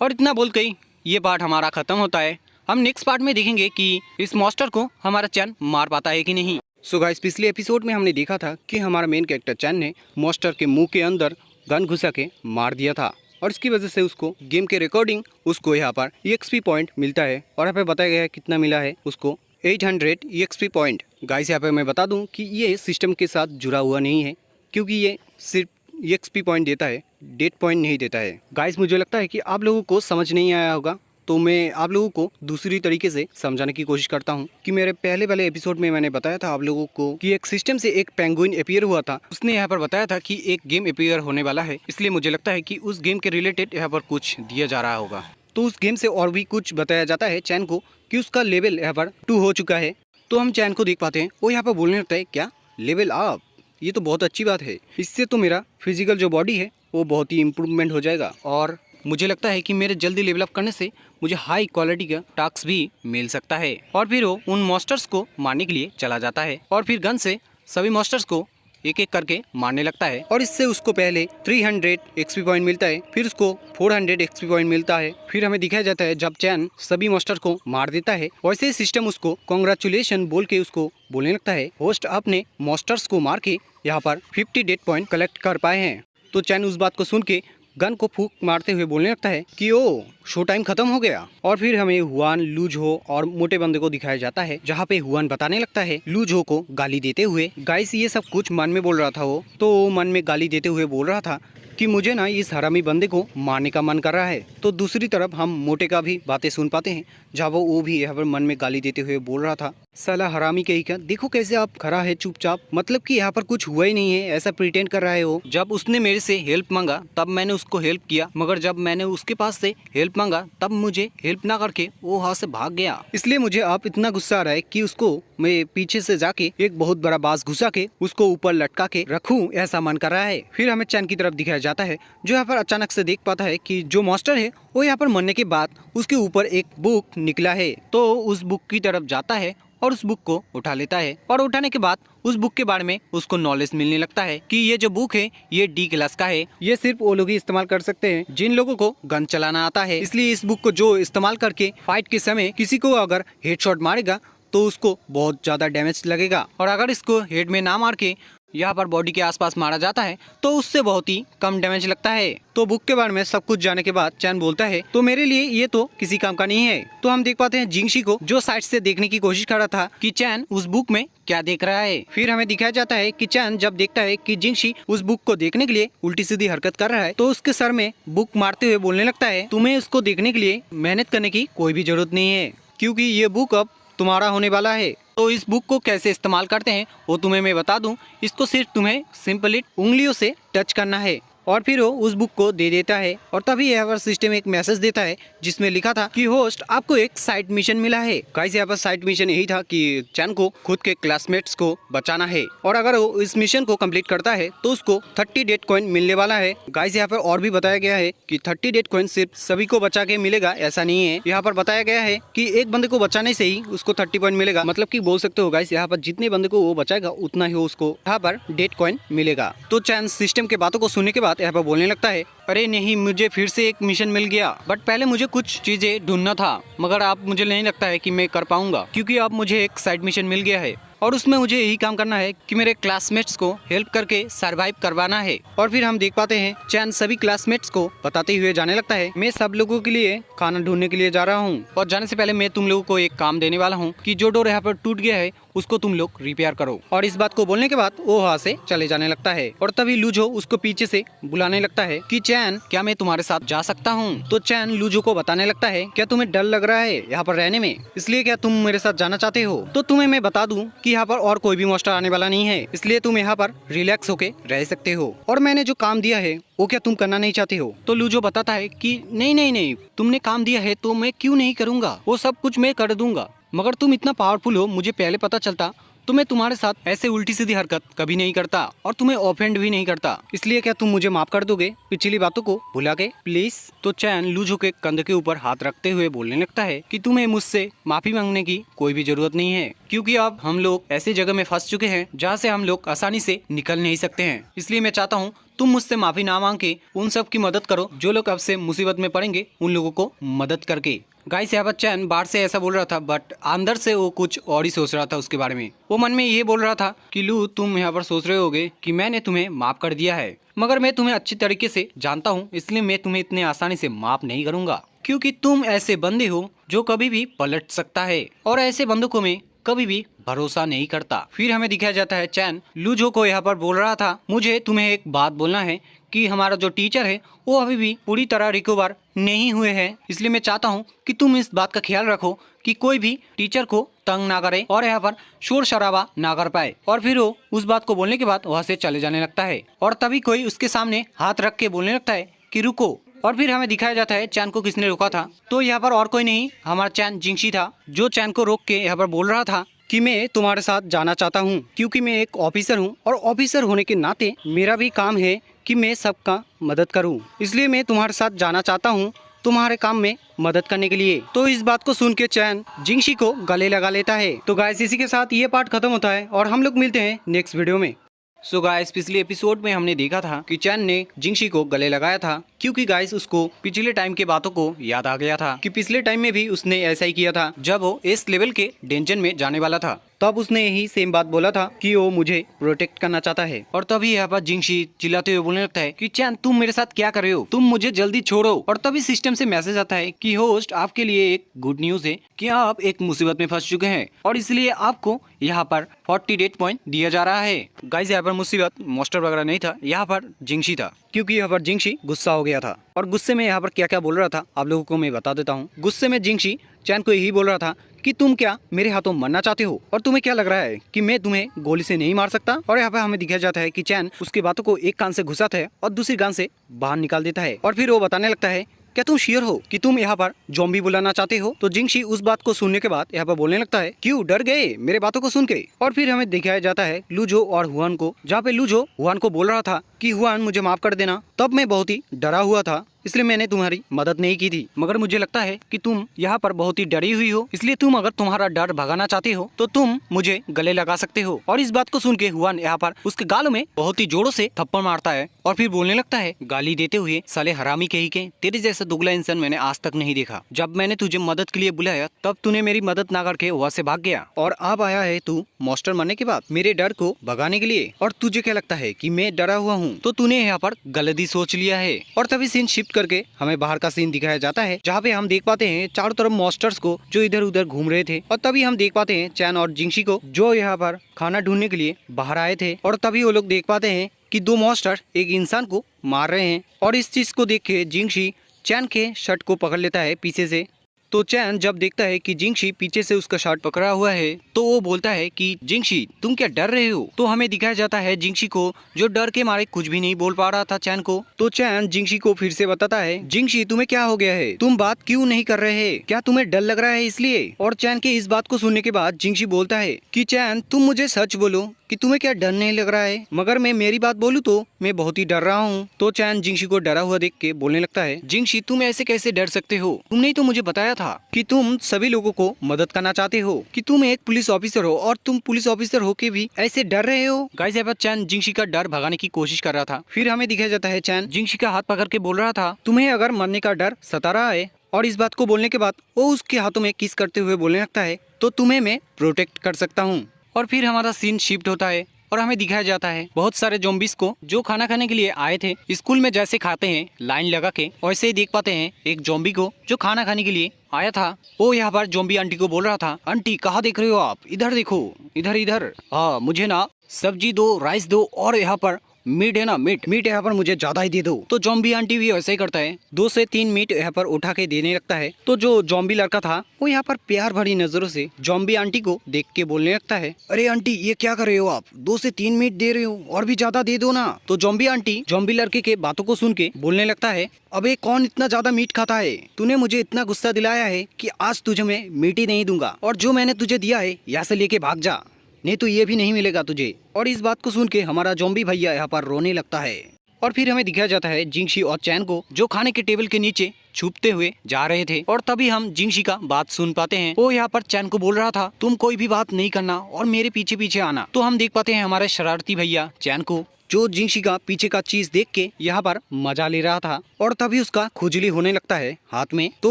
और इतना बोल के ये पार्ट हमारा ख़त्म होता है। हम नेक्स्ट पार्ट में देखेंगे कि इस मॉन्स्टर को हमारा चैन मार पाता है कि नहीं। सो गाइस पिछले एपिसोड में हमने देखा था कि हमारा मेन कैरेक्टर चैन ने मॉन्स्टर के मुंह के अंदर गन घुसा के मार दिया था और इसकी वजह से उसको गेम के रिकॉर्डिंग उसको यहाँ पर EXP पॉइंट मिलता है। और यहाँ पे बताया गया है कितना मिला है उसको 800 EXP पॉइंट। गाइस यहाँ पे मैं बता दूँ कि ये सिस्टम के साथ जुड़ा हुआ नहीं है क्योंकि ये सिर्फ EXP पॉइंट देता है, डेट पॉइंट नहीं देता है। गाइस मुझे लगता है कि आप लोगों को समझ नहीं आया होगा तो मैं आप लोगों को दूसरी तरीके से समझाने की कोशिश करता हूं कि मेरे पहले वाले एपिसोड में मैंने बताया था आप लोगों को कि एक सिस्टम से एक पेंगुइन अपीयर हुआ था। उसने यहाँ पर बताया था कि एक गेम अपीयर होने वाला है, इसलिए मुझे लगता है कि उस गेम के रिलेटेड यहाँ पर कुछ दिया जा रहा होगा। तो उस गेम से और भी कुछ बताया जाता है चैन को कि उसका लेवल यहाँ पर 2 हो चुका है। तो हम चैन को देख पाते हैं वो यहाँ पर बोलने लगता है क्या लेवल अप, ये तो बहुत अच्छी बात है, इससे तो मेरा फिजिकल जो बॉडी है वो बहुत ही इम्प्रूवमेंट हो जाएगा और मुझे लगता है कि मेरे जल्दी लेवल अप करने से मुझे हाई क्वालिटी का टास्क भी मिल सकता है। और फिर वो उन मॉन्स्टर्स को मारने के लिए चला जाता है और फिर गन से सभी मॉन्स्टर्स को एक एक करके मारने लगता है और इससे उसको पहले 300 एक्सपी पॉइंट मिलता है, फिर उसको 400 एक्सपी पॉइंट मिलता है। फिर हमें दिखाया जाता है जब चैन सभी मॉन्स्टर को मार देता है, वैसे सिस्टम उसको कॉन्ग्रेचुलेशन बोल के उसको बोलने लगता है होस्ट आपने मॉन्स्टर्स को मार के यहाँ पर 50 डेट पॉइंट कलेक्ट कर पाए हैं। तो चैन उस बात को सुन के गन को फूंक मारते हुए बोलने लगता है कि ओ शो टाइम खत्म हो गया। और फिर हमें हुआन, लूजो और मोटे बंदे को दिखाया जाता है जहाँ पे हुआन बताने लगता है लूजो को गाली देते हुए, गाइस ये सब कुछ मन में बोल रहा था वो, तो मन में गाली देते हुए बोल रहा था कि मुझे ना इस हरामी बंदे को मारने का मन कर रहा है। तो दूसरी तरफ हम मोटे का भी बातें सुन पाते हैं जहाँ वो भी यहाँ पर मन में गाली देते हुए बोल रहा था साला हरामी कहीं का, देखो कैसे आप खड़ा है चुपचाप, मतलब कि यहाँ पर कुछ हुआ ही नहीं है ऐसा प्रिटेंड कर रहा है वो। जब उसने मेरे से हेल्प मांगा तब मैंने उसको हेल्प किया, मगर जब मैंने उसके पास से हेल्प मांगा तब मुझे हेल्प ना करके वो वहाँ से भाग गया। इसलिए मुझे आप इतना गुस्सा आ रहा है कि उसको मैं पीछे से जाके एक बहुत बड़ा बांस घुसा के उसको ऊपर लटका के रखूं, ऐसा मन कर रहा है। फिर हमें चैन की तरफ दिखाया जाता है जो यहाँ पर अचानक से देख पाता है कि जो मॉन्स्टर है वो यहाँ पर मरने के बाद उसके ऊपर एक बुक निकला है। तो उस बुक की तरफ जाता है और उस बुक को उठा लेता है और उठाने के बाद उस बुक के बारे में उसको नॉलेज मिलने लगता है कि ये जो बुक है ये डी क्लास का है, ये सिर्फ वो लोग ही इस्तेमाल कर सकते हैं जिन लोगों को गन चलाना आता है। इसलिए इस बुक को जो इस्तेमाल करके फाइट के समय किसी को अगर हेडशॉट मारेगा तो उसको बहुत ज्यादा डैमेज लगेगा, और अगर इसको हेड में ना मार के यहाँ पर बॉडी के आसपास मारा जाता है तो उससे बहुत ही कम डैमेज लगता है। तो बुक के बारे में सब कुछ जानने के बाद चैन बोलता है तो मेरे लिए ये तो किसी काम का नहीं है। तो हम देख पाते हैं जिंगशी को जो साइड से देखने की कोशिश कर रहा था कि चैन उस बुक में क्या देख रहा है। फिर हमें दिखाया जाता है कि चैन जब देखता है कि जिंगशी उस बुक को देखने के लिए उल्टी सीधी हरकत कर रहा है तो उसके सर में बुक मारते हुए बोलने लगता है तुम्हें उसको देखने के लिए मेहनत करने की कोई भी जरूरत नहीं है, क्योंकि ये बुक अब तुम्हारा होने वाला है। तो इस बुक को कैसे इस्तेमाल करते हैं वो तुम्हें मैं बता दूं, इसको सिर्फ तुम्हें सिंपली उंगलियों से टच करना है और फिर वो उस बुक को दे देता है। और तभी यहाँ पर सिस्टम एक मैसेज देता है जिसमें लिखा था कि होस्ट आपको एक साइड मिशन मिला है। गाइस यहाँ पर साइड मिशन यही था कि चैन को खुद के क्लासमेट्स को बचाना है और अगर वो इस मिशन को कंप्लीट करता है तो उसको 30 डेट कॉइन मिलने वाला है। गाइस यहाँ पर और भी बताया गया है कि 30 डेट कॉइन सिर्फ सभी को बचा के मिलेगा ऐसा नहीं है, यहाँ पर बताया गया है कि एक बंदे को बचाने से ही उसको 30 पॉइंट मिलेगा, मतलब कि बोल सकते हो गाइस यहाँ पर जितने बंदे को वो बचाएगा उतना ही उसको यहाँ पर डेट कॉइन मिलेगा। तो चैन सिस्टम के बातों को सुनने के बाद यहाँ पर बोलने लगता है अरे नहीं, मुझे फिर से एक मिशन मिल गया, बट पहले मुझे कुछ चीजें ढूंढना था, मगर अब मुझे नहीं लगता है कि मैं कर पाऊंगा क्योंकि अब मुझे एक साइड मिशन मिल गया है और उसमें मुझे यही काम करना है कि मेरे क्लासमेट्स को हेल्प करके सरवाइव करवाना है। और फिर हम देख पाते हैं चैन सभी क्लासमेट्स को बताते हुए जाने लगता है मैं सब लोगों के लिए खाना ढूंढने के लिए जा रहा हूँ और जाने से पहले मैं तुम लोगों को एक काम देने वाला हूँ कि जो डोर यहाँ पर टूट गया है उसको तुम लोग रिपेयर करो। और इस बात को बोलने के बाद वो वहाँ से चले जाने लगता है और तभी लूजो उसको पीछे से बुलाने लगता है कि चैन क्या मैं तुम्हारे साथ जा सकता हूँ। तो चैन लूजो को बताने लगता है क्या तुम्हें डर लग रहा है यहाँ पर रहने में, इसलिए क्या तुम मेरे साथ जाना चाहते हो। तो तुम्हें मैं बता दूं कि यहाँ पर और कोई भी मॉन्स्टर आने वाला नहीं है, इसलिए तुम यहाँ पर रिलैक्स होके रह सकते हो और मैंने जो काम दिया है वो क्या तुम करना नहीं चाहते हो। तो लूजो बताता है कि नहीं नहीं नहीं, तुमने काम दिया है तो मैं क्यों नहीं करूँगा, वो सब कुछ मैं कर दूंगा, मगर तुम इतना पावरफुल हो मुझे पहले पता चलता तो मैं तुम्हारे साथ ऐसे उल्टी सीधी हरकत कभी नहीं करता और तुम्हें ऑफेंड भी नहीं करता, इसलिए क्या तुम मुझे माफ कर दोगे पिछली बातों को भुला के प्लीज। तो चैन लूजो के कंधे के ऊपर हाथ रखते हुए बोलने लगता है कि तुम्हें मुझसे माफी मांगने की कोई भी जरूरत नहीं है, क्योंकि अब हम लोग ऐसी जगह में फंस चुके हैं जहाँ से हम लोग आसानी से निकल नहीं सकते हैं। इसलिए मैं चाहता हूँ तुम मुझसे माफी ना मांग के उन सब की मदद करो जो लोग अब से मुसीबत में पड़ेंगे, उन लोगों को मदद करके। गाइस यहाँ पर चैन बाहर से ऐसा बोल रहा था बट अंदर से वो कुछ और ही सोच रहा था उसके बारे में। वो मन में ये बोल रहा था कि लू तुम यहाँ पर सोच रहे होगे कि मैंने तुम्हें माफ कर दिया है, मगर मैं तुम्हें अच्छी तरीके से जानता हूँ, इसलिए मैं तुम्हें इतने आसानी से माफ नहीं करूँगा, क्योंकि तुम ऐसे बंदे हो जो कभी भी पलट सकता है और ऐसे बंदों को मैं कभी भी भरोसा नहीं करता। फिर हमें दिखाया जाता है चैन लूजो को यहाँ पर बोल रहा था मुझे तुम्हें एक बात बोलना है कि हमारा जो टीचर है वो अभी भी पूरी तरह रिकवर नहीं हुए हैं, इसलिए मैं चाहता हूँ कि तुम इस बात का ख्याल रखो कि कोई भी टीचर को तंग ना करे और यहाँ पर शोर शराबा ना कर पाए। और फिर वो उस बात को बोलने के बाद वहाँ से चले जाने लगता है और तभी कोई उसके सामने हाथ रख के बोलने लगता है कि रुको। और फिर हमें दिखाया जाता है चैन को किसने रोका था। तो यहाँ पर और कोई नहीं, हमारा चैन जिंगशी था जो चैन को रोक के यहाँ पर बोल रहा था कि मैं तुम्हारे साथ जाना चाहता हूँ, क्योंकि मैं एक ऑफिसर हूँ और ऑफिसर होने के नाते मेरा भी काम है कि मैं सबका मदद करूं, इसलिए मैं तुम्हारे साथ जाना चाहता हूं तुम्हारे काम में मदद करने के लिए। तो इस बात को सुन के चैन जिंगशी को गले लगा लेता है। तो गाइस इसी के साथ ये पार्ट खत्म होता है और हम लोग मिलते हैं नेक्स्ट वीडियो में। सो गाइस पिछले एपिसोड में हमने देखा था कि चैन ने जिंगशी को गले लगाया था क्योंकि गाइस उसको पिछले टाइम के बातों को याद आ गया था कि पिछले टाइम में भी उसने ऐसा ही किया था जब वो एस लेवल के डेंजन में जाने वाला था। तब उसने यही सेम बात बोला था कि वो मुझे प्रोटेक्ट करना चाहता है। और तभी यहाँ पर जिंगशी चिल्लाते हुए बोलने लगता है कि चैन तुम मेरे साथ क्या कर रहे हो, तुम मुझे जल्दी छोड़ो। और तभी सिस्टम से मैसेज आता है कि होस्ट आपके लिए एक गुड न्यूज है कि आप एक मुसीबत में फंस चुके हैं और इसलिए आपको यहाँ पर 40 डेट पॉइंट दिया जा रहा है। गाइस यहाँ पर मुसीबत मॉन्स्टर वगैरह नहीं था, यहाँ पर जिंगशी था क्योंकि यहाँ पर जिंगशी गुस्सा हो गया था। और गुस्से में यहाँ पर क्या क्या बोल रहा था आप लोगों को मैं बता देता हूँ। गुस्से में जिंगशी चैन को यही बोल रहा था कि तुम क्या मेरे हाथों मरना चाहते हो और तुम्हें क्या लग रहा है कि मैं तुम्हें गोली से नहीं मार सकता। और यहाँ पे हमें दिखाया जाता है कि चैन उसकी बातों को एक कान से घुसाता है और दूसरी कान से बाहर निकाल देता है। और फिर वो बताने लगता है क्या तुम श्योर हो कि तुम यहाँ पर ज़ॉम्बी बुलाना चाहते हो। तो जिंगशी उस बात को सुनने के बाद यहाँ पर बोलने लगता है क्यों डर गए मेरे बातों को सुन के। और फिर हमें दिखाया जाता है लूजो और हुआन को, जहाँ पे लूजो हुआन को बोल रहा था कि हुआन मुझे माफ कर देना, तब मैं बहुत ही डरा हुआ था इसलिए मैंने तुम्हारी मदद नहीं की थी, मगर मुझे लगता है कि तुम यहाँ पर बहुत ही डरी हुई हो, इसलिए तुम अगर तुम्हारा डर भगाना चाहते हो तो तुम मुझे गले लगा सकते हो। और इस बात को सुन के हुआन यहाँ पर उसके गालों में बहुत ही जोरों से थप्पड़ मारता है और फिर बोलने लगता है गाली देते हुए साले हरामी कहीं के, तेरे जैसा दुगला इंसान मैंने आज तक नहीं देखा। जब मैंने तुझे मदद के लिए बुलाया तब तूने मेरी मदद ना करके वहाँ से भाग गया और अब आया है तू मॉन्स्टर मरने के बाद मेरे डर को भगाने के लिए। और तुझे क्या लगता है कि मैं डरा हुआ हूँ, तो तूने यहाँ पर गलती सोच लिया है। और तभी सीन शिफ्ट करके हमें बाहर का सीन दिखाया जाता है जहाँ पे हम देख पाते हैं चारों तरफ मॉन्स्टर्स को जो इधर उधर घूम रहे थे। और तभी हम देख पाते हैं चैन और जिंगशी को जो यहाँ पर खाना ढूंढने के लिए बाहर आए थे। और तभी वो लोग देख पाते हैं कि दो मॉन्स्टर एक इंसान को मार रहे हैं। और इस चीज को देख के जिंगशी चैन के शर्ट को पकड़ लेता है पीछे से। तो चैन जब देखता है कि जिंगशी पीछे से उसका शर्ट पकड़ा हुआ है तो वो बोलता है कि जिंगशी तुम क्या डर रहे हो। तो हमें दिखाया जाता है जिंगशी को जो डर के मारे कुछ भी नहीं बोल पा रहा था चैन को। तो चैन जिंगशी को फिर से बताता है जिंगशी तुम्हें क्या हो गया है, तुम बात क्यों नहीं कर रहे हैं, क्या तुम्हें डर लग रहा है इसलिए। और चैन के इस बात को सुनने के बाद जिंगशी बोलता है कि चैन तुम मुझे सच बोलो कि तुम्हें क्या डर नहीं लग रहा है, मगर मैं मेरी बात बोलूं तो मैं बहुत ही डर रहा हूँ। तो चैन जिंगशी को डरा हुआ देख के बोलने लगता है जिंगशी तुम ऐसे कैसे डर सकते हो, तुमने तो मुझे बताया था कि तुम सभी लोगों को मदद करना चाहते हो, कि तुम एक पुलिस ऑफिसर हो और तुम पुलिस ऑफिसर होके भी ऐसे डर रहे हो। गाइस यहाँ पर चैन जिंगशी का डर भगाने की कोशिश कर रहा था। फिर हमें दिखाया जाता है चैन जिंगशी का हाथ पकड़ के बोल रहा था तुम्हें अगर मरने का डर सता रहा है। और इस बात को बोलने के बाद वो उसके हाथों में किस करते हुए बोलने लगता है तो तुम्हें मैं प्रोटेक्ट कर सकता हूँ। और फिर हमारा सीन शिफ्ट होता है और हमें दिखाया जाता है बहुत सारे ज़ॉम्बीज़ को जो खाना खाने के लिए आए थे। स्कूल में जैसे खाते हैं लाइन लगा के, वैसे ही देख पाते हैं एक ज़ॉम्बी को जो खाना खाने के लिए आया था। वो यहाँ पर ज़ॉम्बी आंटी को बोल रहा था आंटी कहाँ देख रहे हो आप, इधर देखो, इधर इधर, हाँ मुझे ना सब्जी दो, राइस दो और यहाँ पर मीट है ना, मीट यहाँ पर मुझे ज्यादा ही दे दो। तो जॉम्बी आंटी भी वैसा ही करता है, 2 से 3 मीट यहाँ पर उठा के देने लगता है। तो जो जॉम्बी लड़का था वो यहाँ पर प्यार भरी नजरों से जॉम्बी आंटी को देख के बोलने लगता है अरे आंटी ये क्या कर रहे हो आप, 2 से 3 मीट दे रहे हो और भी ज्यादा दे दो ना। तो जॉम्बी आंटी जॉम्बी लड़के के बातों को सुन के बोलने लगता है अबे कौन इतना ज्यादा मीट खाता है, तूने मुझे इतना गुस्सा दिलाया है कि आज तुझे मैं मीट ही नहीं दूंगा और जो मैंने तुझे दिया है यहाँ से लेके भाग जा, नहीं तो ये भी नहीं मिलेगा तुझे। और इस बात को सुन के हमारा ज़ॉम्बी भैया यहाँ पर रोने लगता है। और फिर हमें दिखाया जाता है जिंगशी और चैन को जो खाने के टेबल के नीचे छुपते हुए जा रहे थे। और तभी हम जिंगशी का बात सुन पाते हैं, वो यहाँ पर चैन को बोल रहा था तुम कोई भी बात नहीं करना और मेरे पीछे पीछे आना। तो हम देख पाते हैं हमारे शरारती भैया चैन को जो जिंगशी का पीछे का चीज देख के यहाँ पर मजा ले रहा था। और तभी उसका खुजली होने लगता है हाथ में। तो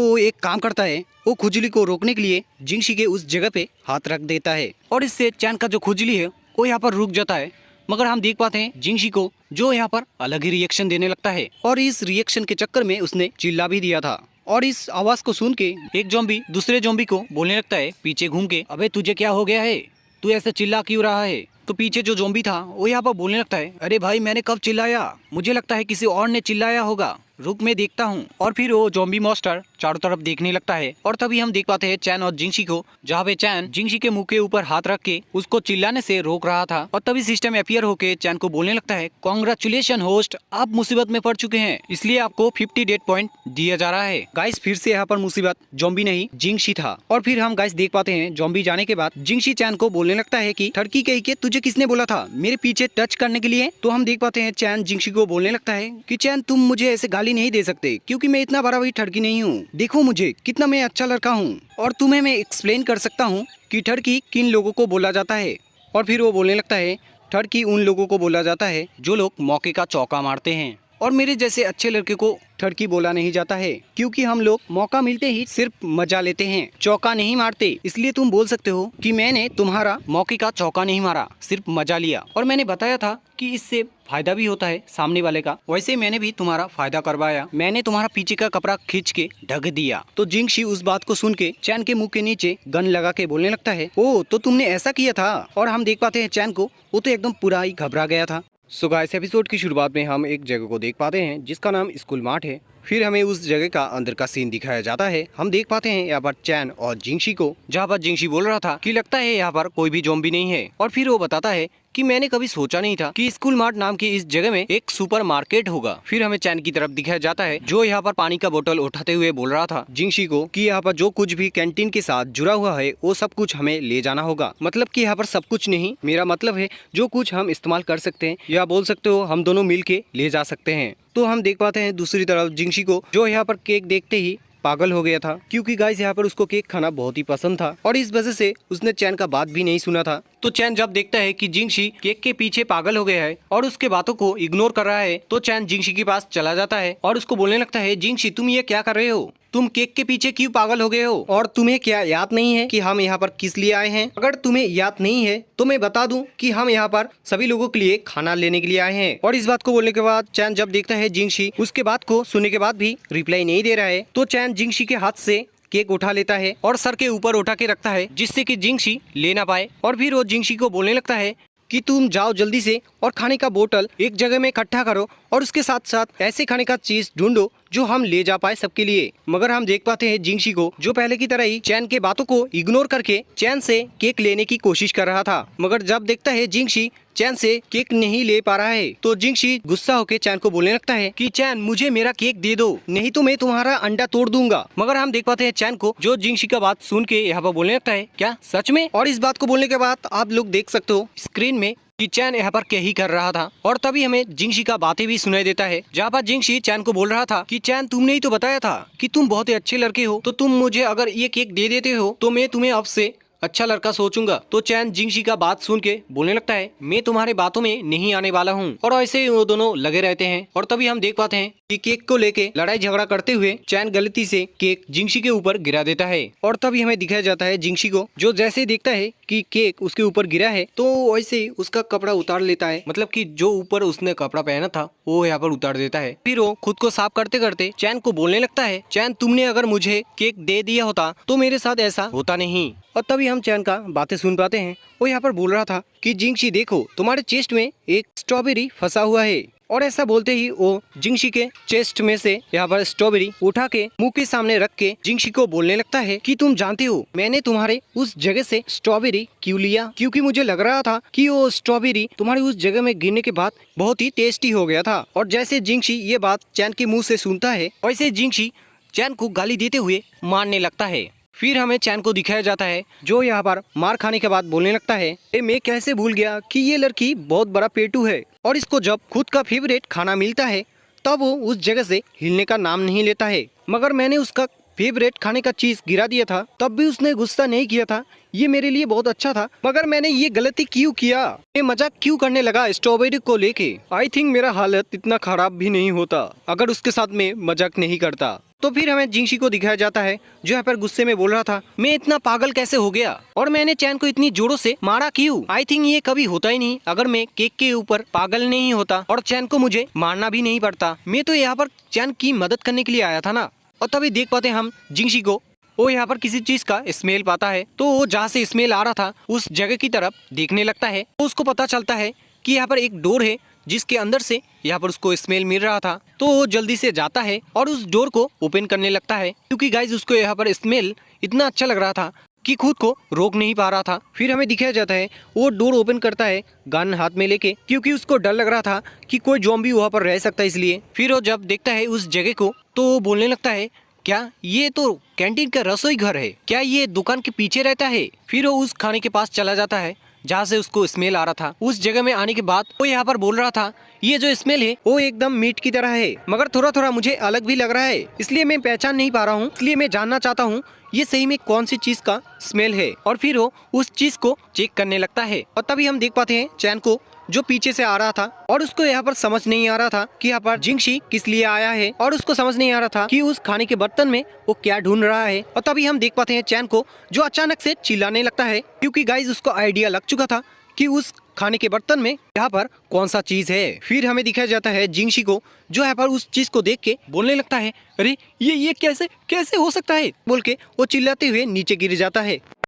वो एक काम करता है, वो खुजली को रोकने के लिए जिंगशी के उस जगह पे हाथ रख देता है और इससे चैन का जो खुजली है वो यहाँ पर रुक जाता है। मगर हम देख पाते हैं जिंगशी को जो यहाँ पर अलग ही रिएक्शन देने लगता है और इस रिएक्शन के चक्कर में उसने चिल्ला भी दिया था। और इस आवाज को सुन के एक ज़ॉम्बी दूसरे ज़ॉम्बी को बोलने लगता है पीछे घूम के अबे तुझे क्या हो गया है, तू ऐसे चिल्ला क्यों रहा है। तो पीछे जो ज़ॉम्बी था वो यहाँ पर बोलने लगता है अरे भाई मैंने कब चिल्लाया, मुझे लगता है किसी और ने चिल्लाया होगा। रुक मैं देखता हूँ। और फिर वो ज़ॉम्बी मॉन्स्टर चारों तरफ देखने लगता है और तभी हम देख पाते हैं चैन और जिंगशी को, जहाँ पे चैन जिंगशी के मुंह के ऊपर हाथ रख के उसको चिल्लाने से रोक रहा था। और तभी सिस्टम अपीयर होके चैन को बोलने लगता है, कांग्रेचुलेशन होस्ट, आप मुसीबत में पड़ चुके हैं, इसलिए आपको 50 डेट पॉइंट दिया जा रहा है। गाइस फिर से यहाँ पर मुसीबत ज़ॉम्बी नहीं जिंगशी था। और फिर हम गाइस देख पाते हैं ज़ॉम्बी जाने के बाद जिंगशी चैन को बोलने लगता है कि ठड़की कही के तुझे किसने बोला था मेरे पीछे टच करने के लिए। तो हम देख पाते हैं चैन जिंगशी को बोलने लगता है कि चैन तुम मुझे ऐसे गाली नहीं दे सकते, क्योंकि मैं इतना बड़ा भी ठड़की नहीं हूँ। देखो मुझे कितना मैं अच्छा लड़का हूँ और तुम्हें मैं एक्सप्लेन कर सकता हूँ कि ठड़की किन लोगों को बोला जाता है। और फिर वो बोलने लगता है, ठड़की उन लोगों को बोला जाता है जो लोग मौके का चौका मारते हैं, और मेरे जैसे अच्छे लड़के को ठड़की बोला नहीं जाता है, क्योंकि हम लोग मौका मिलते ही सिर्फ मजा लेते हैं, चौका नहीं मारते। इसलिए तुम बोल सकते हो कि मैंने तुम्हारा मौके का चौका नहीं मारा, सिर्फ मजा लिया। और मैंने बताया था कि इससे फायदा भी होता है सामने वाले का, वैसे मैंने भी तुम्हारा फायदा करवाया, मैंने तुम्हारा पीछे का कपड़ा खींच के ढक दिया। तो जिंगशी उस बात को सुन के चैन के मुंह के नीचे गन लगा के बोलने लगता है, ओ तो तुमने ऐसा किया था। और हम देख पाते हैं चैन को, वो तो एकदम पूरा ही घबरा गया था। सो गाइस एपिसोड की शुरुआत में हम एक जगह को देख पाते हैं जिसका नाम स्कूल मार्ट है। फिर हमें उस जगह का अंदर का सीन दिखाया जाता है। हम देख पाते हैं यहाँ पर चैन और जिंगशी को, जहाँ पर जिंगशी बोल रहा था कि लगता है यहाँ पर कोई भी ज़ॉम्बी नहीं है। और फिर वो बताता है कि मैंने कभी सोचा नहीं था कि स्कूल मार्ट नाम की इस जगह में एक सुपर मार्केट होगा। फिर हमें चैन की तरफ दिखाया जाता है जो यहाँ पर पानी का बोतल उठाते हुए बोल रहा था जिंगशी को कि यहाँ पर जो कुछ भी कैंटीन के साथ जुड़ा हुआ है वो सब कुछ हमें ले जाना होगा। मतलब कि यहाँ पर सब कुछ नहीं, मेरा मतलब है जो कुछ हम इस्तेमाल कर सकते हैं या बोल सकते हो हम दोनों मिल के ले जा सकते हैं। तो हम देख पाते हैं दूसरी तरफ जिंगशी को, जो यहाँ पर केक देखते ही पागल हो गया था, क्योंकि गाइस यहाँ पर उसको केक खाना बहुत ही पसंद था और इस वजह से उसने चैन का बात भी नहीं सुना था। तो चैन जब देखता है कि जिंगशी केक के पीछे पागल हो गया है और उसके बातों को इग्नोर कर रहा है, तो चैन जिंगशी के पास चला जाता है और उसको बोलने लगता है, जिंगशी तुम ये क्या कर रहे हो, तुम केक के पीछे क्यों पागल हो गए हो, और तुम्हें क्या याद नहीं है कि हम यहाँ पर किस लिए आए हैं। अगर तुम्हें याद नहीं है तो मैं बता दूं कि हम यहाँ पर सभी लोगों के लिए खाना लेने के लिए आए हैं। और इस बात को बोलने के बाद चैन जब देखता है जिंगशी उसके बात को सुनने के बाद भी रिप्लाई नहीं दे रहा है, तो चैन जिंगशी के हाथ से केक उठा लेता है और सर के ऊपर उठा के रखता है जिससे कि जिंगशी ले ना पाए। और फिर वो जिंगशी को बोलने लगता है कि तुम जाओ जल्दी से और खाने का बोतल एक जगह में इकट्ठा करो और उसके साथ साथ ऐसे खाने का चीज ढूंढो जो हम ले जा पाए सबके लिए। मगर हम देख पाते हैं जिंगशी को, जो पहले की तरह ही चैन के बातों को इग्नोर करके चैन से केक लेने की कोशिश कर रहा था। मगर जब देखता है जिंगशी चैन से केक नहीं ले पा रहा है, तो जिंगशी गुस्सा होकर चैन को बोलने लगता है कि चैन मुझे मेरा केक दे दो, नहीं तो मैं तुम्हारा अंडा तोड़ दूंगा। मगर हम देख पाते हैं चैन को, जो जिंगशी का बात सुन के यहाँ पर बोलने लगता है, क्या सच में। और इस बात को बोलने के बाद आप लोग देख सकते हो स्क्रीन में कि चैन यहाँ पर क्या ही कर रहा था। और तभी हमें जिंगशी का बातें भी सुनाई देता है, जहाँ पर जिंगशी चैन को बोल रहा था कि चैन तुमने ही तो बताया था कि तुम बहुत ही अच्छे लड़के हो, तो तुम मुझे अगर ये केक दे देते हो तो मैं तुम्हें अब से अच्छा लड़का सोचूंगा। तो चैन जिंगशी का बात सुन के बोलने लगता है, मैं तुम्हारे बातों में नहीं आने वाला हूँ। और ऐसे ही वो दोनों लगे रहते हैं। और तभी हम देख पाते हैं कि केक को लेके लड़ाई झगड़ा करते हुए चैन गलती से केक जिंगशी के ऊपर गिरा देता है। और तभी हमें दिखाया जाता है जिंगशी को, जो जैसे ही देखता है कि केक उसके ऊपर गिरा है तो वैसे ही उसका कपड़ा उतार लेता है, मतलब कि जो ऊपर उसने कपड़ा पहना था वो यहाँ पर उतार देता है। फिर वो खुद को साफ करते करते चैन को बोलने लगता है, चैन तुमने अगर मुझे केक दे दिया होता तो मेरे साथ ऐसा होता नहीं। और तभी हम चैन का बातें सुन पाते हैं, वो यहाँ पर बोल रहा था कि जिंगशी देखो तुम्हारे चेस्ट में एक स्ट्रॉबेरी फंसा हुआ है। और ऐसा बोलते ही वो जिंगशी के चेस्ट में से यहाँ पर स्ट्रॉबेरी उठा के मुंह के सामने रख के जिंगशी को बोलने लगता है कि तुम जानते हो मैंने तुम्हारे उस जगह से स्ट्रॉबेरी क्यों लिया, क्योंकि मुझे लग रहा था कि वो स्ट्रॉबेरी तुम्हारी उस जगह में गिरने के बाद बहुत ही टेस्टी हो गया था। और जैसे जिंगशी ये बात चैन के मुँह से सुनता है, वैसे जिंगशी चैन को गाली देते हुए मारने लगता है। फिर हमें चैन को दिखाया जाता है, जो यहाँ पर मार खाने के बाद बोलने लगता है, मैं कैसे भूल गया कि ये लड़की बहुत बड़ा पेटू है, और इसको जब खुद का फेवरेट खाना मिलता है तब वो उस जगह से हिलने का नाम नहीं लेता है। मगर मैंने उसका फेवरेट खाने का चीज गिरा दिया था तब भी उसने गुस्सा नहीं किया था, ये मेरे लिए बहुत अच्छा था। मगर मैंने ये गलती क्यों किया, मैं मजाक क्यों करने लगा स्ट्रॉबेरी को लेके। आई थिंक मेरा हालत इतना खराब भी नहीं होता अगर उसके साथ मैं मजाक नहीं करता। तो फिर हमें जिंगशी को दिखाया जाता है, जो यहाँ पर गुस्से में बोल रहा था, मैं इतना पागल कैसे हो गया और मैंने चैन को इतनी जोरों से मारा क्यों। आई थिंक ये कभी होता ही नहीं, अगर मैं केक के ऊपर पागल नहीं होता और चैन को मुझे मारना भी नहीं पड़ता, मैं तो यहाँ पर चैन की मदद करने के लिए आया था ना। और तभी देख पाते हम जिंगशी को, वो यहाँ पर किसी चीज का स्मेल पाता है, तो वो जहाँ से स्मेल आ रहा था उस जगह की तरफ देखने लगता है। तो उसको पता चलता है कि यहाँ पर एक डोर है जिसके अंदर से यहाँ पर उसको स्मेल मिल रहा था। तो वो जल्दी से जाता है और उस डोर को ओपन करने लगता है, क्योंकि गाइज उसको यहाँ पर स्मेल इतना अच्छा लग रहा था कि खुद को रोक नहीं पा रहा था। फिर हमें दिखाया जाता है वो डोर ओपन करता है गन हाथ में लेके, क्योंकि उसको डर लग रहा था कि कोई ज़ॉम्बी वहाँ पर रह सकता है इसलिए। फिर वो जब देखता है उस जगह को तो वो बोलने लगता है, क्या ये तो कैंटीन का रसोई घर है? क्या ये दुकान के पीछे रहता है? फिर वो उस खाने के पास चला जाता है जहाँ से उसको स्मेल आ रहा था। उस जगह में आने के बाद वो यहाँ पर बोल रहा था, ये जो स्मेल है वो एकदम मीट की तरह है, मगर थोड़ा थोड़ा मुझे अलग भी लग रहा है, इसलिए मैं पहचान नहीं पा रहा हूँ, इसलिए मैं जानना चाहता हूँ ये सही में कौन सी चीज का स्मेल है। और फिर वो उस चीज को चेक करने लगता है और तभी हम देख पाते हैं चैन को, जो पीछे से आ रहा था और उसको यहाँ पर समझ नहीं आ रहा था कि यहाँ पर जिंगशी किस लिए आया है, और उसको समझ नहीं आ रहा था कि उस खाने के बर्तन में वो क्या ढूंढ रहा है। और तभी हम देख पाते हैं चैन को, जो अचानक से चिल्लाने लगता है, क्योंकि गाइज उसको आइडिया लग चुका था कि उस खाने के बर्तन में यहाँ पर कौन सा चीज है। फिर हमें दिखाया जाता है जिंगशी को, जो यहाँ पर उस चीज को देख के बोलने लगता है, अरे ये कैसे कैसे हो सकता है बोल के वो चिल्लाते हुए नीचे गिर जाता है।